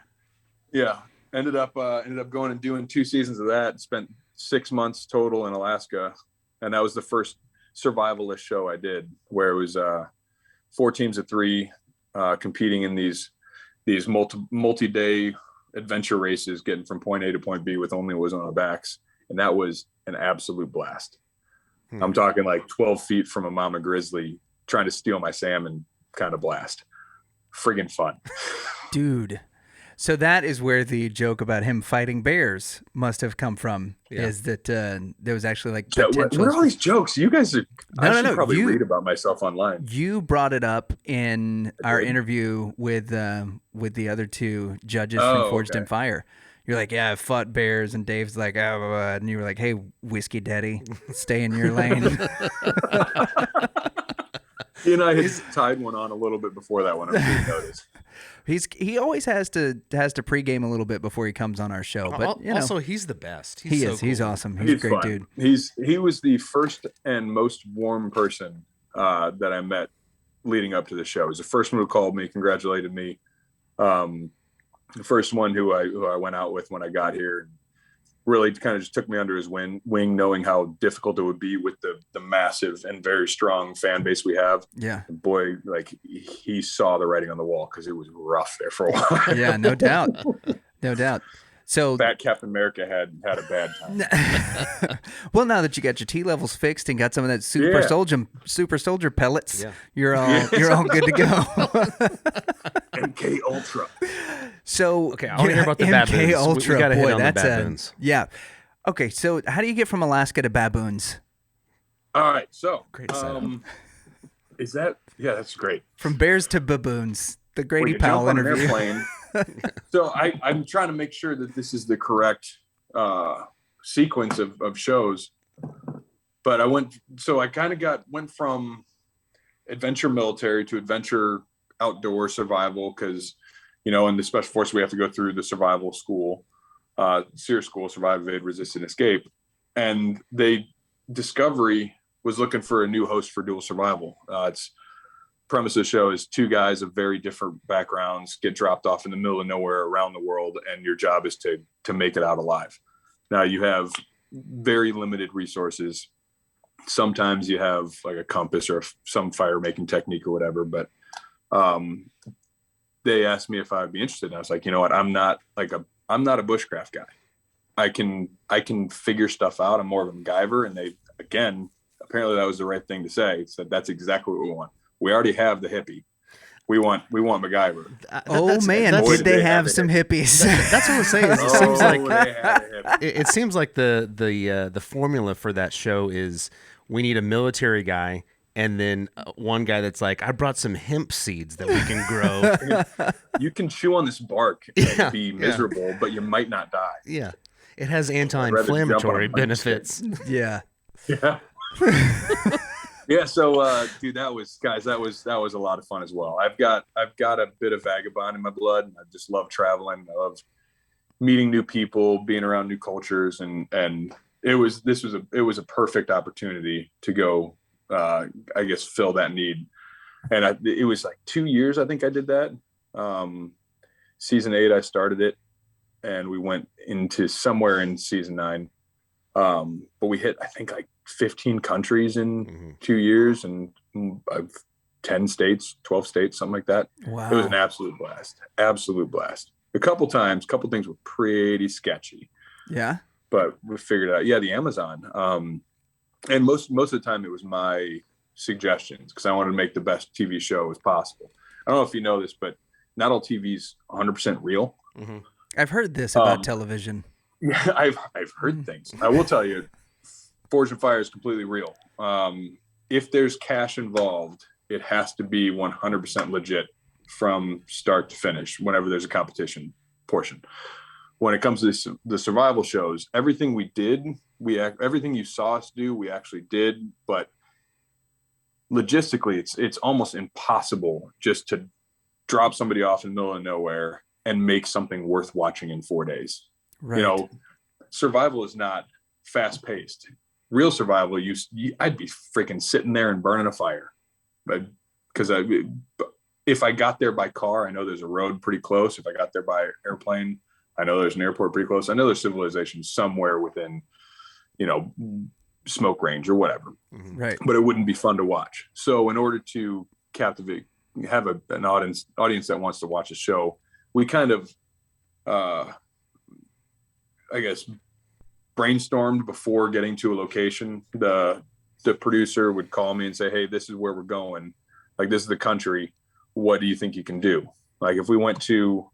Yeah. Ended up going and doing 2 seasons of that. Spent 6 months total in Alaska. And that was the first survivalist show I did, where it was 4 teams of 3 competing in these multi-day adventure races, getting from point A to point B with only was on our backs. And that was an absolute blast. I'm talking like 12 feet from a mama grizzly trying to steal my salmon kind of blast. Friggin' fun. Dude. So that is where the joke about him fighting bears must have come from. Yeah. Is that there was actually like what are all these jokes? You guys are. I should probably read about myself online. You brought it up in our interview with the other 2 judges from Forged in Fire. You're like, "Yeah, I fought bears," and Dave's like, and you were like, "Hey, whiskey daddy, stay in your lane." He and I had tied one on a little bit before that one. I'm sure you noticed. He always has to pregame a little bit before he comes on our show. But you know, also he's the best. He is. Cool. He's awesome. He's a great fun. dude. He was the first and most warm person that I met leading up to the show. He was the first one who called me, congratulated me. The first one who I went out with when I got here. Really kind of just took me under his wing, knowing how difficult it would be with the massive and very strong fan base we have. Yeah. And boy, like he saw the writing on the wall because it was rough there for a while. Yeah, no doubt. No doubt. So Fat Captain America had a bad time. Well, now that you got your T levels fixed and got some of that super soldier pellets, you're all good to go. MK Ultra. So okay, I want to hear about the baboons. Ultra, we got to hit on the that's baboons. Yeah. Okay, so how do you get from Alaska to baboons? All right, so great is that that's great. From bears to baboons, the Grady Powell interview. So I'm trying to make sure that this is the correct sequence of shows. But I went from adventure military to adventure outdoor survival because in the special force, we have to go through the survival school, SEER school, survive, evade, resist, and escape. And Discovery was looking for a new host for dual survival. It's premise of the show is two guys of very different backgrounds get dropped off in the middle of nowhere around the world, and your job is to make it out alive. Now you have very limited resources. Sometimes you have like a compass or some fire making technique or whatever, but they asked me if I'd be interested, and I was like, you know what, I'm not a bushcraft guy. I can figure stuff out. I'm more of a MacGyver. And apparently that was the right thing to say. It said that's exactly what we want. We already have the hippie. We want MacGyver. Did they have some hippies? That's what I'm saying. It seems they had a hippie. it seems like the formula for that show is we need a military guy, and then one guy that's like, I brought some hemp seeds that we can grow. You can chew on this bark and be miserable, but you might not die. Yeah, it has anti-inflammatory benefits. Yeah. Yeah. Yeah. So, dude, that was a lot of fun as well. I've got a bit of vagabond in my blood. I just love traveling. I love meeting new people, being around new cultures, and it was a perfect opportunity to go, I guess, fill that need. And it was like 2 years, I think I did that. Season 8, I started it, and we went into somewhere in season 9. But we hit, I think, like 15 countries in 2 years, and 10 states, 12 states, something like that. Wow. It was an absolute blast. A couple things were pretty sketchy. Yeah. But we figured it out. Yeah, the Amazon. And most of the time it was my suggestions, because I wanted to make the best TV show as possible. I don't know if you know this, but not all TV's 100% real. Mm-hmm. I've heard this about television. Yeah, I've heard things. I will tell you, Forged and Fire is completely real. If there's cash involved, it has to be 100% legit from start to finish whenever there's a competition portion. When it comes to the survival shows, everything we did, everything you saw us do, we actually did. But logistically, it's almost impossible just to drop somebody off in the middle of nowhere and make something worth watching in 4 days. Right. Survival is not fast paced. Real survival, I'd be freaking sitting there and burning a fire. But because if I got there by car, I know there's a road pretty close. If I got there by airplane, I know there's an airport pretty close. I know there's civilization somewhere within, smoke range or whatever. Right. But it wouldn't be fun to watch. So in order to have an audience that wants to watch a show, we kind of, I guess, brainstormed before getting to a location. The producer would call me and say, hey, this is where we're going. Like, this is the country. What do you think you can do? Like, if we went to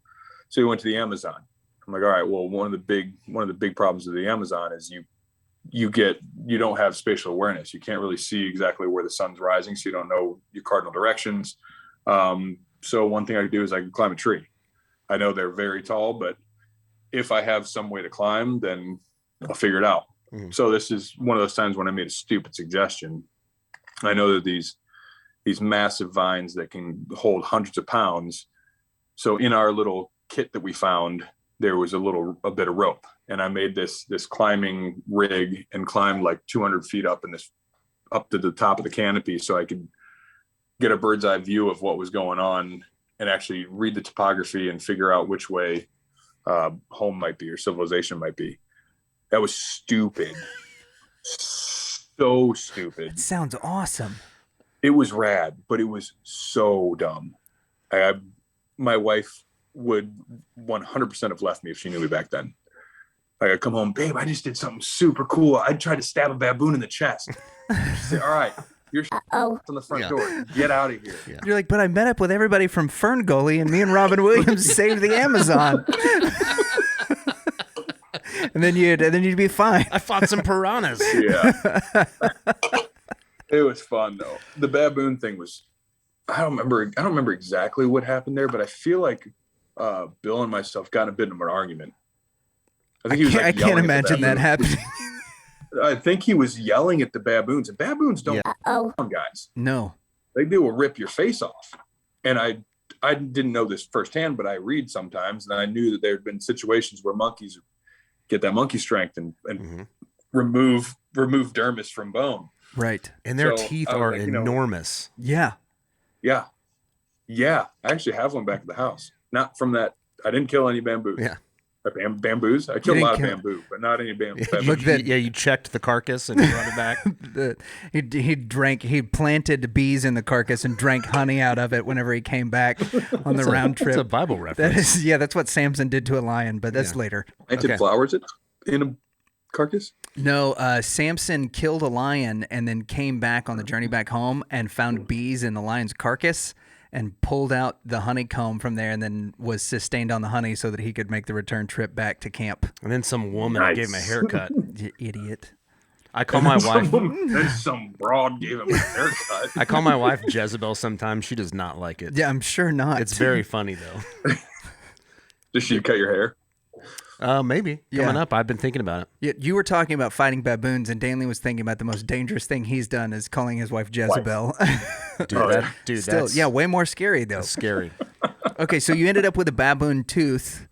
the Amazon, I'm like, all right, well, one of the big problems of the Amazon is you don't have spatial awareness. You can't really see exactly where the sun's rising, so you don't know your cardinal directions. So one thing I could do is I could climb a tree. I know they're very tall, but if I have some way to climb, then I'll figure it out. So this is one of those times when I made a stupid suggestion. I know that these massive vines that can hold hundreds of pounds. So in our little kit that we found, there was a bit of rope, and I made this climbing rig and climbed like 200 feet up to the top of the canopy, so I could get a bird's eye view of what was going on and actually read the topography and figure out which way home might be or civilization might be. That was stupid. So stupid. It sounds awesome. It was rad, but it was so dumb. My wife would 100% have left me if she knew me back then. Like, I'd come home, babe, I just did something super cool. I tried to stab a baboon in the chest. She'd say, all right, you're on the front door. Get out of here. Yeah. You're like, but I met up with everybody from Fern Gully, and me and Robin Williams saved the Amazon. and then you'd be fine. I fought some piranhas. Yeah. It was fun though. The baboon thing was, I don't remember exactly what happened there, but I feel like Bill and myself got in a bit of an argument. I think he was. I can't imagine that happening. I think he was yelling at the baboons, and baboons don't guys. No, they will rip your face off. And I I didn't know this firsthand, but I read sometimes, and I knew that there had been situations where monkeys get that monkey strength and remove dermis from bone. Right. And their So teeth I was are like, enormous. Yeah. Yeah. I actually have one back at the house. Not from that. I didn't kill any bamboo. Yeah. Bamboos. I killed a lot of bamboo, but not any bamboo. You checked the carcass and brought it back. He planted bees in the carcass and drank honey out of it whenever he came back on the round trip. That's a Bible reference. That's what Samson did to a lion, but that's later. Planted flowers in a carcass? No, Samson killed a lion and then came back on the journey back home and found bees in the lion's carcass and pulled out the honeycomb from there and then was sustained on the honey so that he could make the return trip back to camp. And then some woman gave him a haircut. You idiot. I call my wife. Then some broad gave him a haircut. I call my wife Jezebel sometimes. She does not like it. Yeah, I'm sure not. It's very funny, though. Does she cut your hair? Maybe. Coming up, I've been thinking about it. You were talking about fighting baboons, and Danley was thinking about the most dangerous thing he's done is calling his wife Jezebel. That's way more scary, though. Scary. Okay, so you ended up with a baboon tooth,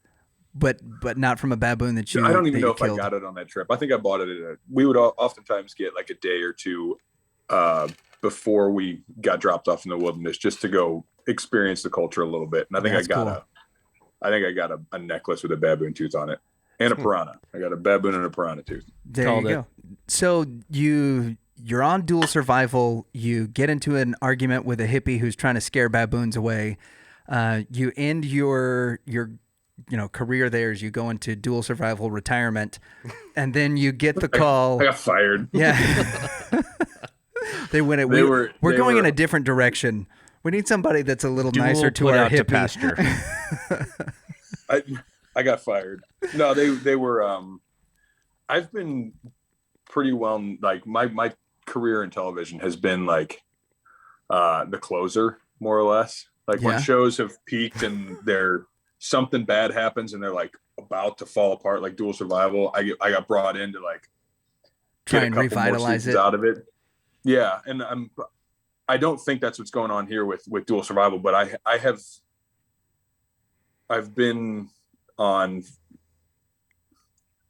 but not from a baboon that you I don't even know if killed. I got it on that trip. I think I bought it we would oftentimes get like a day or two before we got dropped off in the wilderness just to go experience the culture a little bit. And I think I got a necklace with a baboon tooth on it and a piranha. I got a baboon and a piranha tooth. There you go. So you're on dual survival. You get into an argument with a hippie who's trying to scare baboons away. You end your career there as you go into dual survival retirement, and then you get the call. I got fired. Yeah. They went. We're going in a different direction. We need somebody that's a little nicer to our hippie. Pasture. I got fired. No, they were. I've been pretty well. Like my career in television has been like the closer, more or less. Like when shows have peaked and something bad happens and they're like about to fall apart, like Dual Survival. I got brought in to like try and revitalize it out of it. Yeah, and I don't think that's what's going on here with Dual Survival, but I've been on.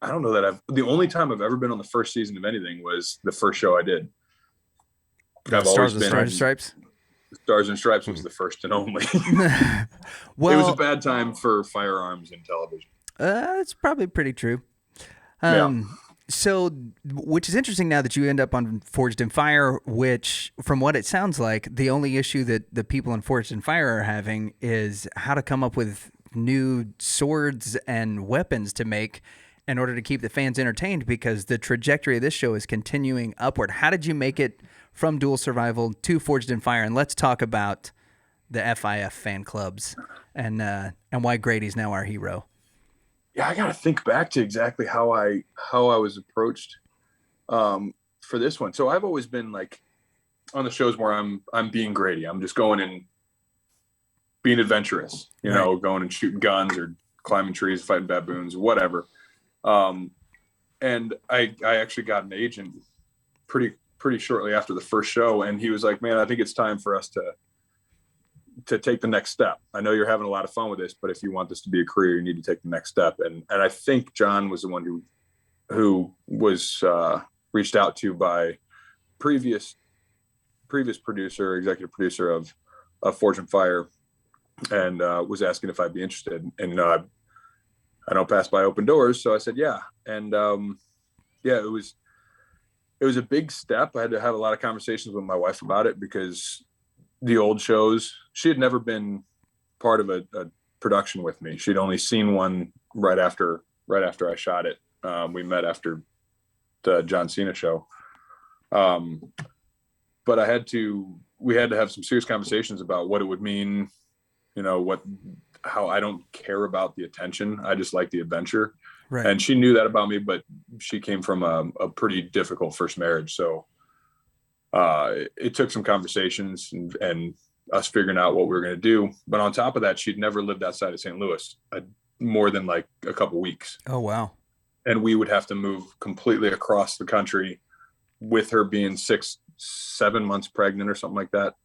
I don't know that the only time I've ever been on the first season of anything was the first show I did. Stars and Stripes. Stars and Stripes was the first and only. Well, it was a bad time for firearms in television. It's probably pretty true. So, which is interesting now that you end up on Forged in Fire, which, from what it sounds like, the only issue that the people in Forged in Fire are having is how to come up with new swords and weapons to make in order to keep the fans entertained, because the trajectory of this show is continuing upward. How did you make it from Dual Survival to Forged in Fire? And let's talk about the FIF fan clubs and why Grady's now our hero. Yeah, I got to think back to exactly how I was approached for this one. So I've always been like on the shows where I'm being Grady. I'm just going and being adventurous, you know, going and shooting guns or climbing trees, fighting baboons, whatever. And I actually got an agent pretty shortly after the first show, and he was like, "Man, I think it's time for us to take the next step. I know you're having a lot of fun with this, but if you want this to be a career, you need to take the next step." And I think John was the one who was reached out to by previous producer, executive producer of Forge and Fire, and was asking if I'd be interested. And I don't pass by open doors, so I said yeah. And it was a big step. I had to have a lot of conversations with my wife about it, because the old shows, she had never been part of a production with me. She'd only seen one right after I shot it. We met after the John Cena show. But we had to have some serious conversations about what it would mean, you know, how I don't care about the attention. I just like the adventure. Right. And she knew that about me, but she came from a pretty difficult first marriage. So it took some conversations and us figuring out what we were going to do. But on top of that, she'd never lived outside of St. Louis more than like a couple weeks. Oh, wow. And we would have to move completely across the country with her being 6-7 months pregnant or something like that,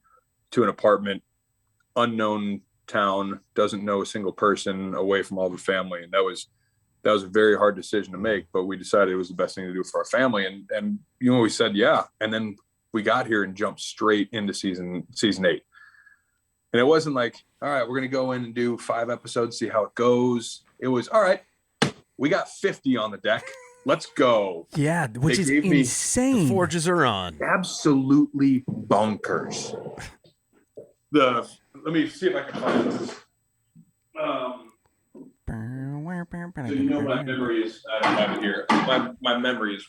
to an apartment, unknown town, doesn't know a single person, away from all the family. And that was a very hard decision to make, but we decided it was the best thing to do for our family. And we said, yeah. And then we got here and jumped straight into season 8. And it wasn't like, all right, we're going to go in and do 5 episodes, see how it goes. It was, all right, we got 50 on the deck. Let's go. Yeah, which is insane. The forges are on. Absolutely bonkers. Let me see if I can find this. So my memory is, I don't have it here. My memory is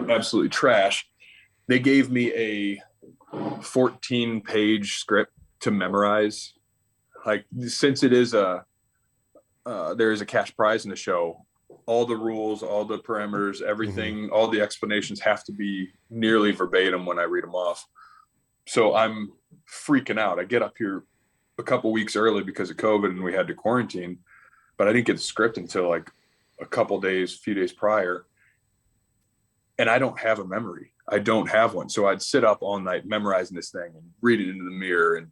absolutely trash. They gave me a 14-page script to memorize. Like, since it is there is a cash prize in the show, all the rules, all the parameters, everything, all the explanations have to be nearly verbatim when I read them off. So I'm freaking out. I get up here a couple weeks early because of COVID and we had to quarantine, but I didn't get the script until like a few days prior. And I don't have a memory. I don't have one. So I'd sit up all night memorizing this thing and read it into the mirror and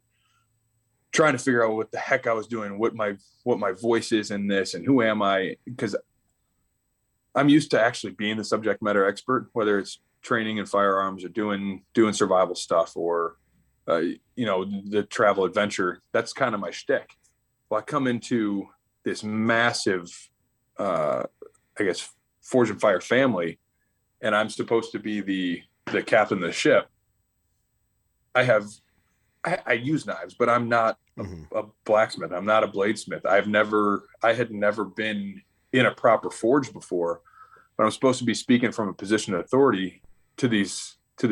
trying to figure out what the heck I was doing, what my voice is in this and who am I? Because I'm used to actually being the subject matter expert, whether it's training in firearms or doing survival stuff or, the travel adventure. That's kind of my shtick. Well, I come into this massive, Forge and Fire family, and I'm supposed to be the captain of the ship. I use knives, but I'm not a blacksmith. I'm not a bladesmith. I had never been in a proper forge before, but I'm supposed to be speaking from a position of authority to the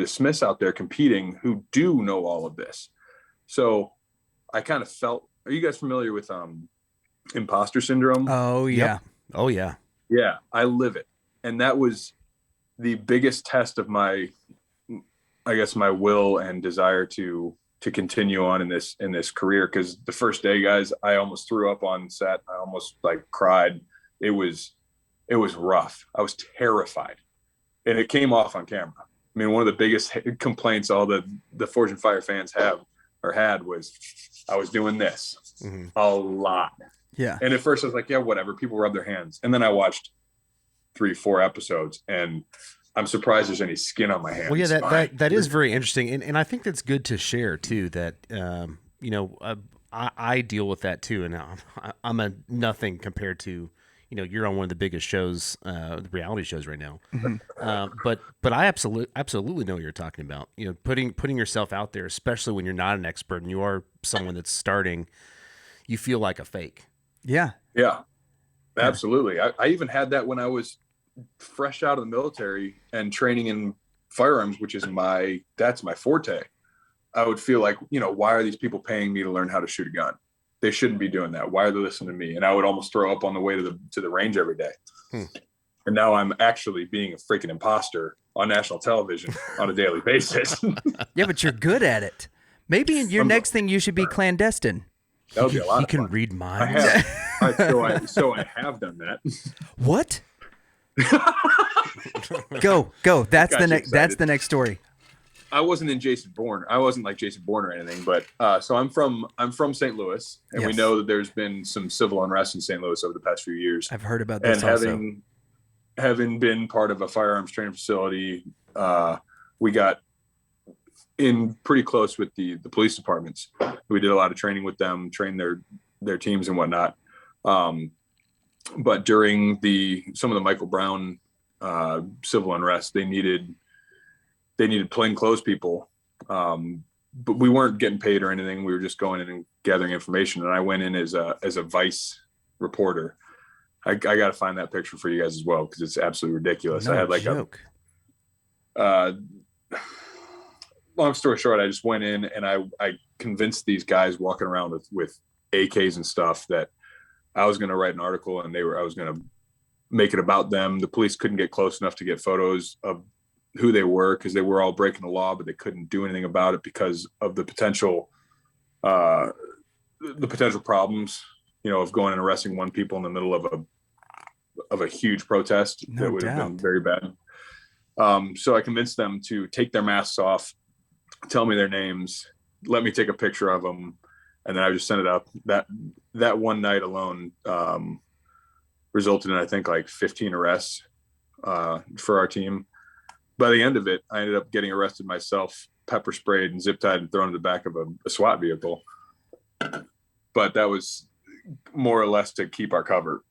smiths out there competing who do know all of this. So I kind of felt, are you guys familiar with imposter syndrome? Oh yeah. Yep. Oh yeah. Yeah, I live it. And that was the biggest test of my will and desire to continue on in this career. Cause the first day, guys, I almost threw up on set. I almost cried. It was rough. I was terrified, and it came off on camera. I mean, one of the biggest complaints all the Forge and Fire fans had was I was doing this a lot. Yeah. And at first I was like, yeah, whatever. People rub their hands. And then I watched 3-4 episodes and I'm surprised there's any skin on my hands. Well, yeah, that is very interesting. And I think that's good to share too, that, I deal with that too. And I'm a nothing compared to, you're on one of the biggest shows, the reality shows right now. But I absolutely know what you're talking about. Putting yourself out there, especially when you're not an expert and you are someone that's starting, you feel like a fake. Yeah. Yeah, absolutely. I even had that when I was fresh out of the military and training in firearms, which is that's my forte. I would feel like, why are these people paying me to learn how to shoot a gun? They shouldn't be doing that. Why are they listening to me? And I would almost throw up on the way to the range every day. And now I'm actually being a freaking imposter on national television on a daily basis. Yeah, but you're good at it. Maybe in your next thing you should be clandestine. That would be a lot He of can fun. read minds. I have. So I have done that. What? Go. That's Got the next story. I wasn't in Jason Bourne. I wasn't like Jason Bourne or anything, but so I'm from St. Louis, and we know that there's been some civil unrest in St. Louis over the past few years. I've heard about this. And having been part of a firearms training facility, we got in pretty close with the police departments. We did a lot of training with them, trained their teams and whatnot. But during some of the Michael Brown civil unrest, they needed plainclothes people, but we weren't getting paid or anything. We were just going in and gathering information. And I went in as a Vice reporter. I got to find that picture for you guys as well, because it's absolutely ridiculous. No I had joke. Long story short, I just went in and I convinced these guys walking around with AKs and stuff that I was going to write an article and I was going to make it about them. The police couldn't get close enough to get photos of who they were, because they were all breaking the law, but they couldn't do anything about it because of the potential problems, of going and arresting one people in the middle of a huge protest. No that would have doubt. been very bad. So I convinced them to take their masks off, tell me their names, let me take a picture of them, and then I just sent it up. That one night alone resulted in, I think, like 15 arrests for our team. By the end of it, I ended up getting arrested myself, pepper sprayed and zip tied and thrown in the back of a SWAT vehicle. But that was more or less to keep our cover.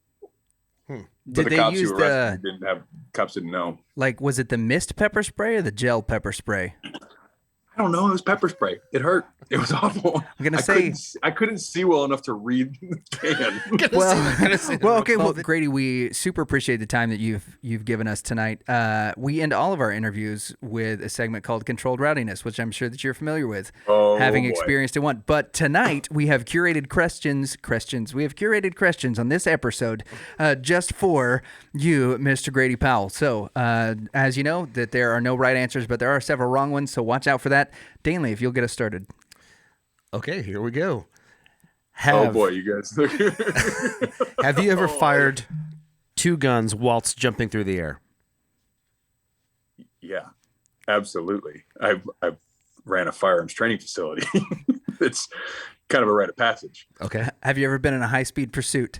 But Did the they cops use who arrested me cops didn't know. like, was it the mist pepper spray or the gel pepper spray? I don't know. It was pepper spray. It hurt. It was awful. I'm gonna say I couldn't see well enough to read the can. Well, Grady, we super appreciate the time that you've given us tonight. We end all of our interviews with a segment called Controlled Rowdiness, which I'm sure that you're familiar with, having experienced in one. But tonight we have curated questions. We have curated questions on this episode just for you, Mr. Grady Powell. So, as you know, that there are no right answers, but there are several wrong ones. So watch out for that. Danley, if you'll get us started. Okay, here we go. Oh boy, you guys. Have you ever fired 2 guns whilst jumping through the air? Yeah, absolutely. I've ran a firearms training facility. It's kind of a rite of passage. Okay. Have you ever been in a high-speed pursuit?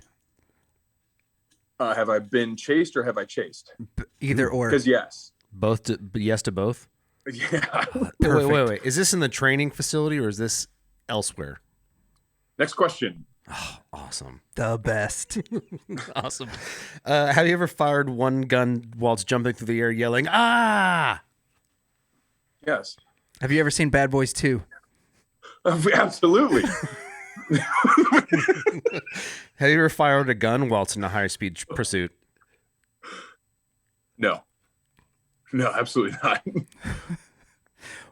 Have I been chased or have I chased? Either or. Because yes. Both. Yes to both. Yeah. Wait. Is this in the training facility or is this elsewhere? Next question. Oh, awesome. The best. Awesome. Have you ever fired 1 gun whilst jumping through the air yelling, "Ah"? Yes. Have you ever seen Bad Boys 2? Absolutely. Have you ever fired a gun whilst in a high-speed pursuit? No, absolutely not.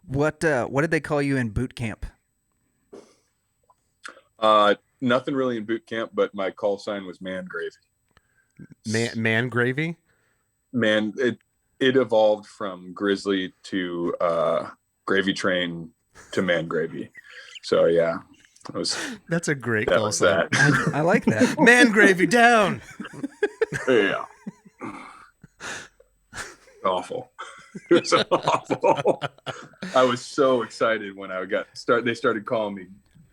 What did they call you in boot camp? Nothing really in boot camp, but my call sign was Man Gravy. Man gravy? Man, it evolved from Grizzly to Gravy Train to Man Gravy. So yeah, that's a great call sign. I like that. Man Gravy down. Yeah. Awful. It was awful. I was so excited when they started calling me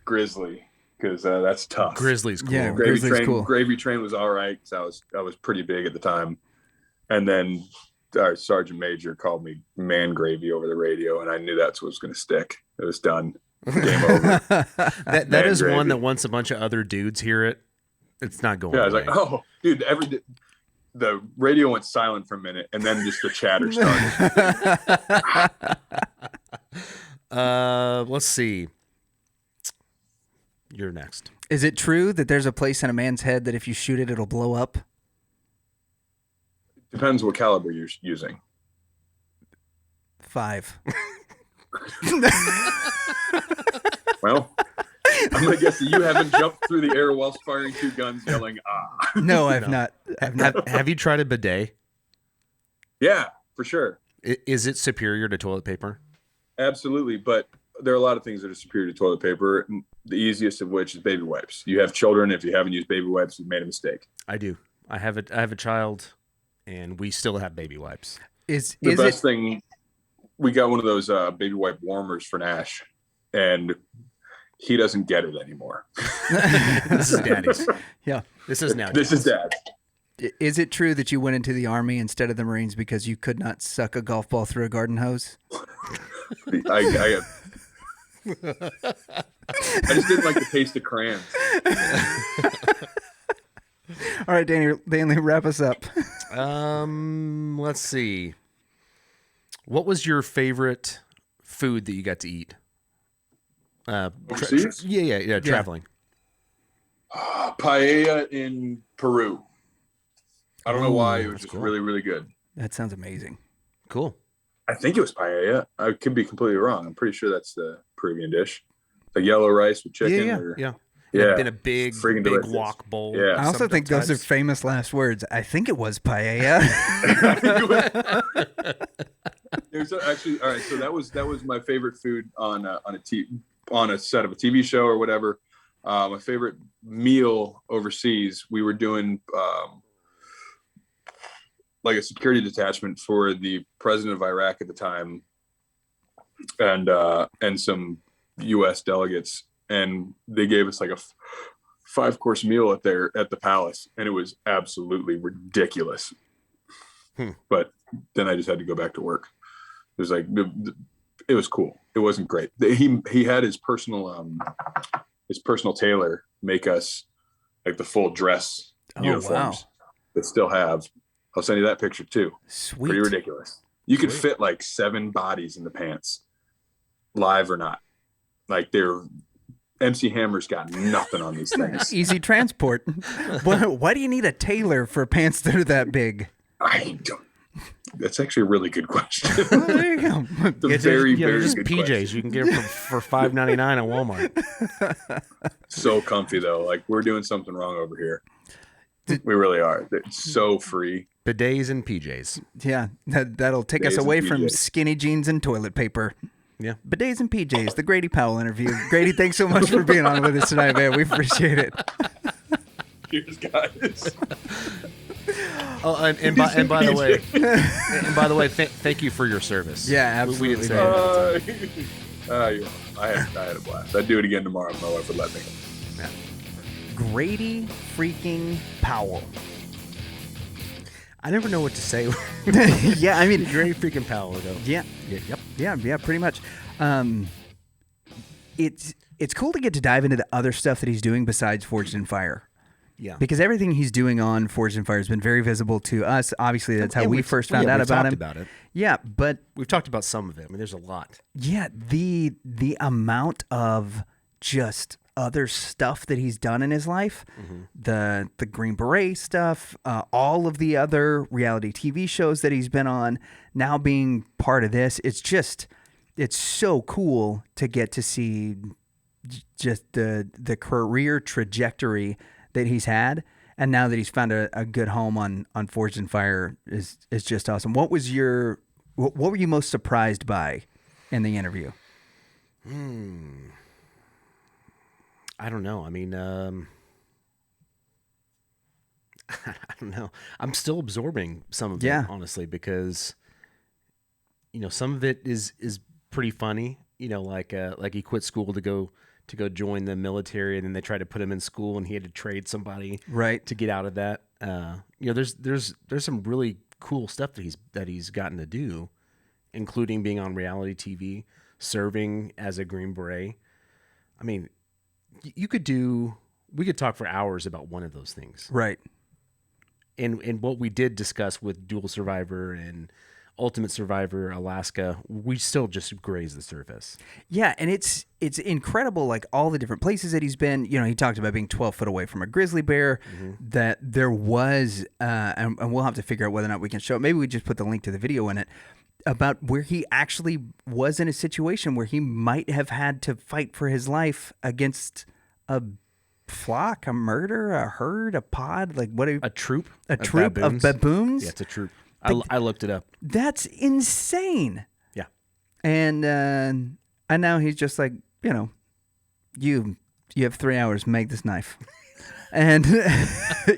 Grizzly because that's tough. Grizzly's cool. Yeah, Grizzly's cool. Gravy Train was all right because I was pretty big at the time, and then our sergeant major called me Man Gravy over the radio, and I knew that's what was going to stick. It was done. Game over. that is Gravy. One that once a bunch of other dudes hear it, it's not going. Yeah, I was like, oh, dude, the radio went silent for a minute, and then just the chatter started. Let's see. You're next. Is it true that there's a place in a man's head that if you shoot it, it'll blow up? Depends what caliber you're using. 5. Well, I'm going to guess that you haven't jumped through the air whilst firing 2 guns yelling, ah. No, I've not. Have you tried a bidet? Yeah, for sure. Is it superior to toilet paper? Absolutely, but there are a lot of things that are superior to toilet paper, the easiest of which is baby wipes. You have children. If you haven't used baby wipes, you've made a mistake. I do. I have a child, and we still have baby wipes. The best thing, we got one of those baby wipe warmers for Nash, and he doesn't get it anymore. This is Daddy's. Yeah. This is now. This is Dad. Is it true that you went into the Army instead of the Marines because you could not suck a golf ball through a garden hose? I just didn't like the taste of crayons. All right, Danley, wrap us up. Let's see. What was your favorite food that you got to eat? Overseas? Yeah, traveling. Paella in Peru. I don't know why. It was just really, really good. That sounds amazing. Cool. I think it was paella. I could be completely wrong. I'm pretty sure that's the Peruvian dish. The yellow rice with chicken. Yeah. In a big delicious. wok bowl. Yeah. I also think those are famous last words. I think it was paella. It was actually all right. So that was my favorite food on a set of a TV show or whatever. My favorite meal overseas. We were doing like a security detachment for the president of Iraq at the time, and some U.S. delegates, and they gave us like a 5-course meal at the palace, and it was absolutely ridiculous. But then I just had to go back to work. It was like, it was cool. It wasn't great. He had his personal tailor make us like the full dress uniforms. Wow. That still have. I'll send you that picture too. Sweet. Pretty ridiculous. You could fit like 7 bodies in the pants, live or not. Like MC Hammer's got nothing on these things. Easy transport. Why do you need a tailor for pants that are that big? I don't. That's actually a really good question. Well, there you go. It's a very good PJs. question. You can get them for $5.99 at Walmart. So comfy though. Like we're doing something wrong over here. We really are. It's so free. Bidets and PJs. Yeah, that'll take us away from skinny jeans and toilet paper. Yeah. Bidets and PJs, the Grady Powell interview. Grady, thanks so much for being on with us tonight, man. We appreciate it. Cheers, guys. Oh, and by the way, thank you for your service. Yeah, absolutely. We didn't say it. I had a blast. I'd do it again tomorrow if my wife would let me. Yeah. Grady freaking Powell. I never know what to say. Yeah, I mean, Grady freaking Powell, though. Yeah. Yep. Yeah, pretty much. It's cool to get to dive into the other stuff that he's doing besides Forged in Fire. Yeah. Because everything he's doing on Forged in Fire has been very visible to us. Obviously, that's how we first found out about him. About it. Yeah, but we've talked about some of it. I mean, there's a lot. Yeah, the amount of just other stuff that he's done in his life, the Green Beret stuff, all of the other reality TV shows that he's been on, now being part of this, it's so cool to get to see just the career trajectory that he's had, and now that he's found a good home on Forged in Fire is just awesome. What were you most surprised by in the interview? I don't know. I mean, I don't know. I'm still absorbing some of it, honestly, because some of it is pretty funny. Like he quit school to go join the military, and then they tried to put him in school, and he had to trade somebody to get out of that. There's some really cool stuff that he's gotten to do, including being on reality TV, serving as a Green Beret. I mean, we could talk for hours about one of those things, right? And what we did discuss with Dual Survivor and Ultimate Survivor Alaska, we still just graze the surface. Yeah, and it's incredible, like all the different places that he's been. He talked about being 12 foot away from a grizzly bear, that there was, and we'll have to figure out whether or not we can show it. Maybe we just put the link to the video in it, about where he actually was in a situation where he might have had to fight for his life against a flock, a murder, a herd, a pod, like what a troop of baboons. Yeah, it's a troop. I looked it up. That's insane. Yeah. And now he's just like, you have 3 hours to make this knife. And there's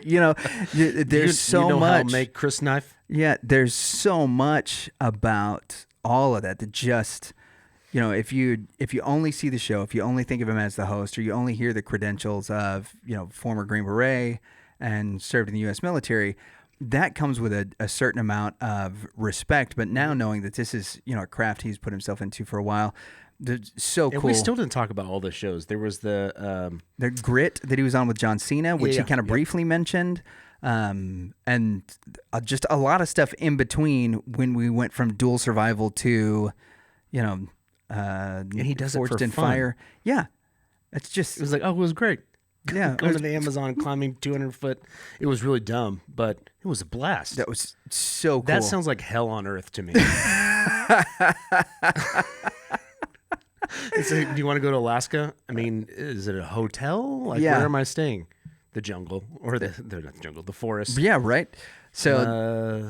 so much. How to make Chris knife? Yeah, there's so much about all of that just, if you only see the show, if you only think of him as the host, or you only hear the credentials of, former Green Beret and served in the U.S. military, that comes with a certain amount of respect. But now knowing that this is, a craft he's put himself into for a while, so cool. And we still didn't talk about all the shows. There was the Grit that he was on with John Cena, which he kind of briefly mentioned. And just a lot of stuff in between when we went from Dual Survival to, and he does Forged it for in fun. Fire. Yeah. It's just, it was like, it was great. Yeah. Going to the Amazon, climbing 200 foot. It was really dumb, but it was a blast. That was so cool. That sounds like hell on earth to me. It's like, do you want to go to Alaska? I mean, is it a hotel? Like, where am I staying? The jungle, or not the jungle, the forest. Yeah, right. So,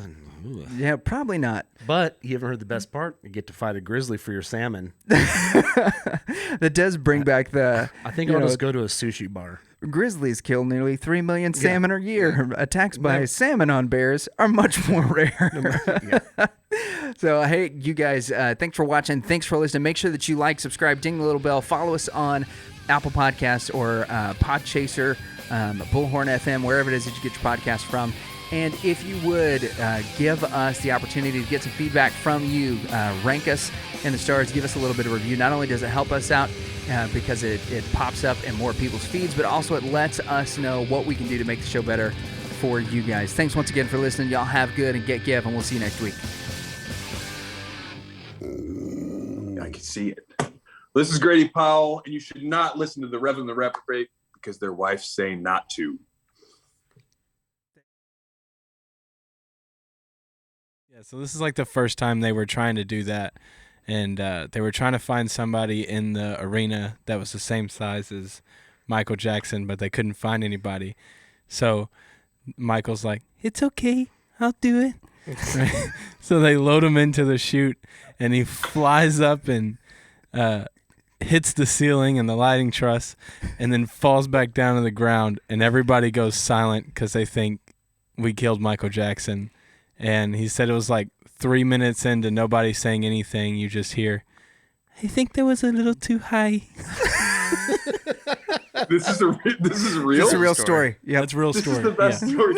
yeah, probably not. But you haven't heard the best part? You get to fight a grizzly for your salmon. That does bring back the. I think I'll just go to a sushi bar. Grizzlies kill nearly 3 million salmon a year. Attacks by salmon on bears are much more rare. So, hey, you guys, thanks for watching. Thanks for listening. Make sure that you like, subscribe, ding the little bell. Follow us on Apple Podcasts or Podchaser, Bullhorn FM, wherever it is that you get your podcast from. And if you would give us the opportunity to get some feedback from you, rank us in the stars, give us a little bit of review. Not only does it help us out because it pops up in more people's feeds, but also it lets us know what we can do to make the show better for you guys. Thanks once again for listening. Y'all have good and get give, and we'll see you next week. I can see it. This is Grady Powell, and you should not listen to the Rev and the Reprobate because their wives say not to. Yeah, so this is like the first time they were trying to do that, and they were trying to find somebody in the arena that was the same size as Michael Jackson, but they couldn't find anybody. So Michael's like, "It's okay, I'll do it." Right? So they load him into the chute, and he flies up and hits the ceiling and the lighting truss, and then falls back down to the ground, and everybody goes silent because they think we killed Michael Jackson. And he said it was like 3 minutes into nobody saying anything. You just hear, "I think that was a little too high." This is real. It's a real story. Yeah, it's a real story. This is the best story.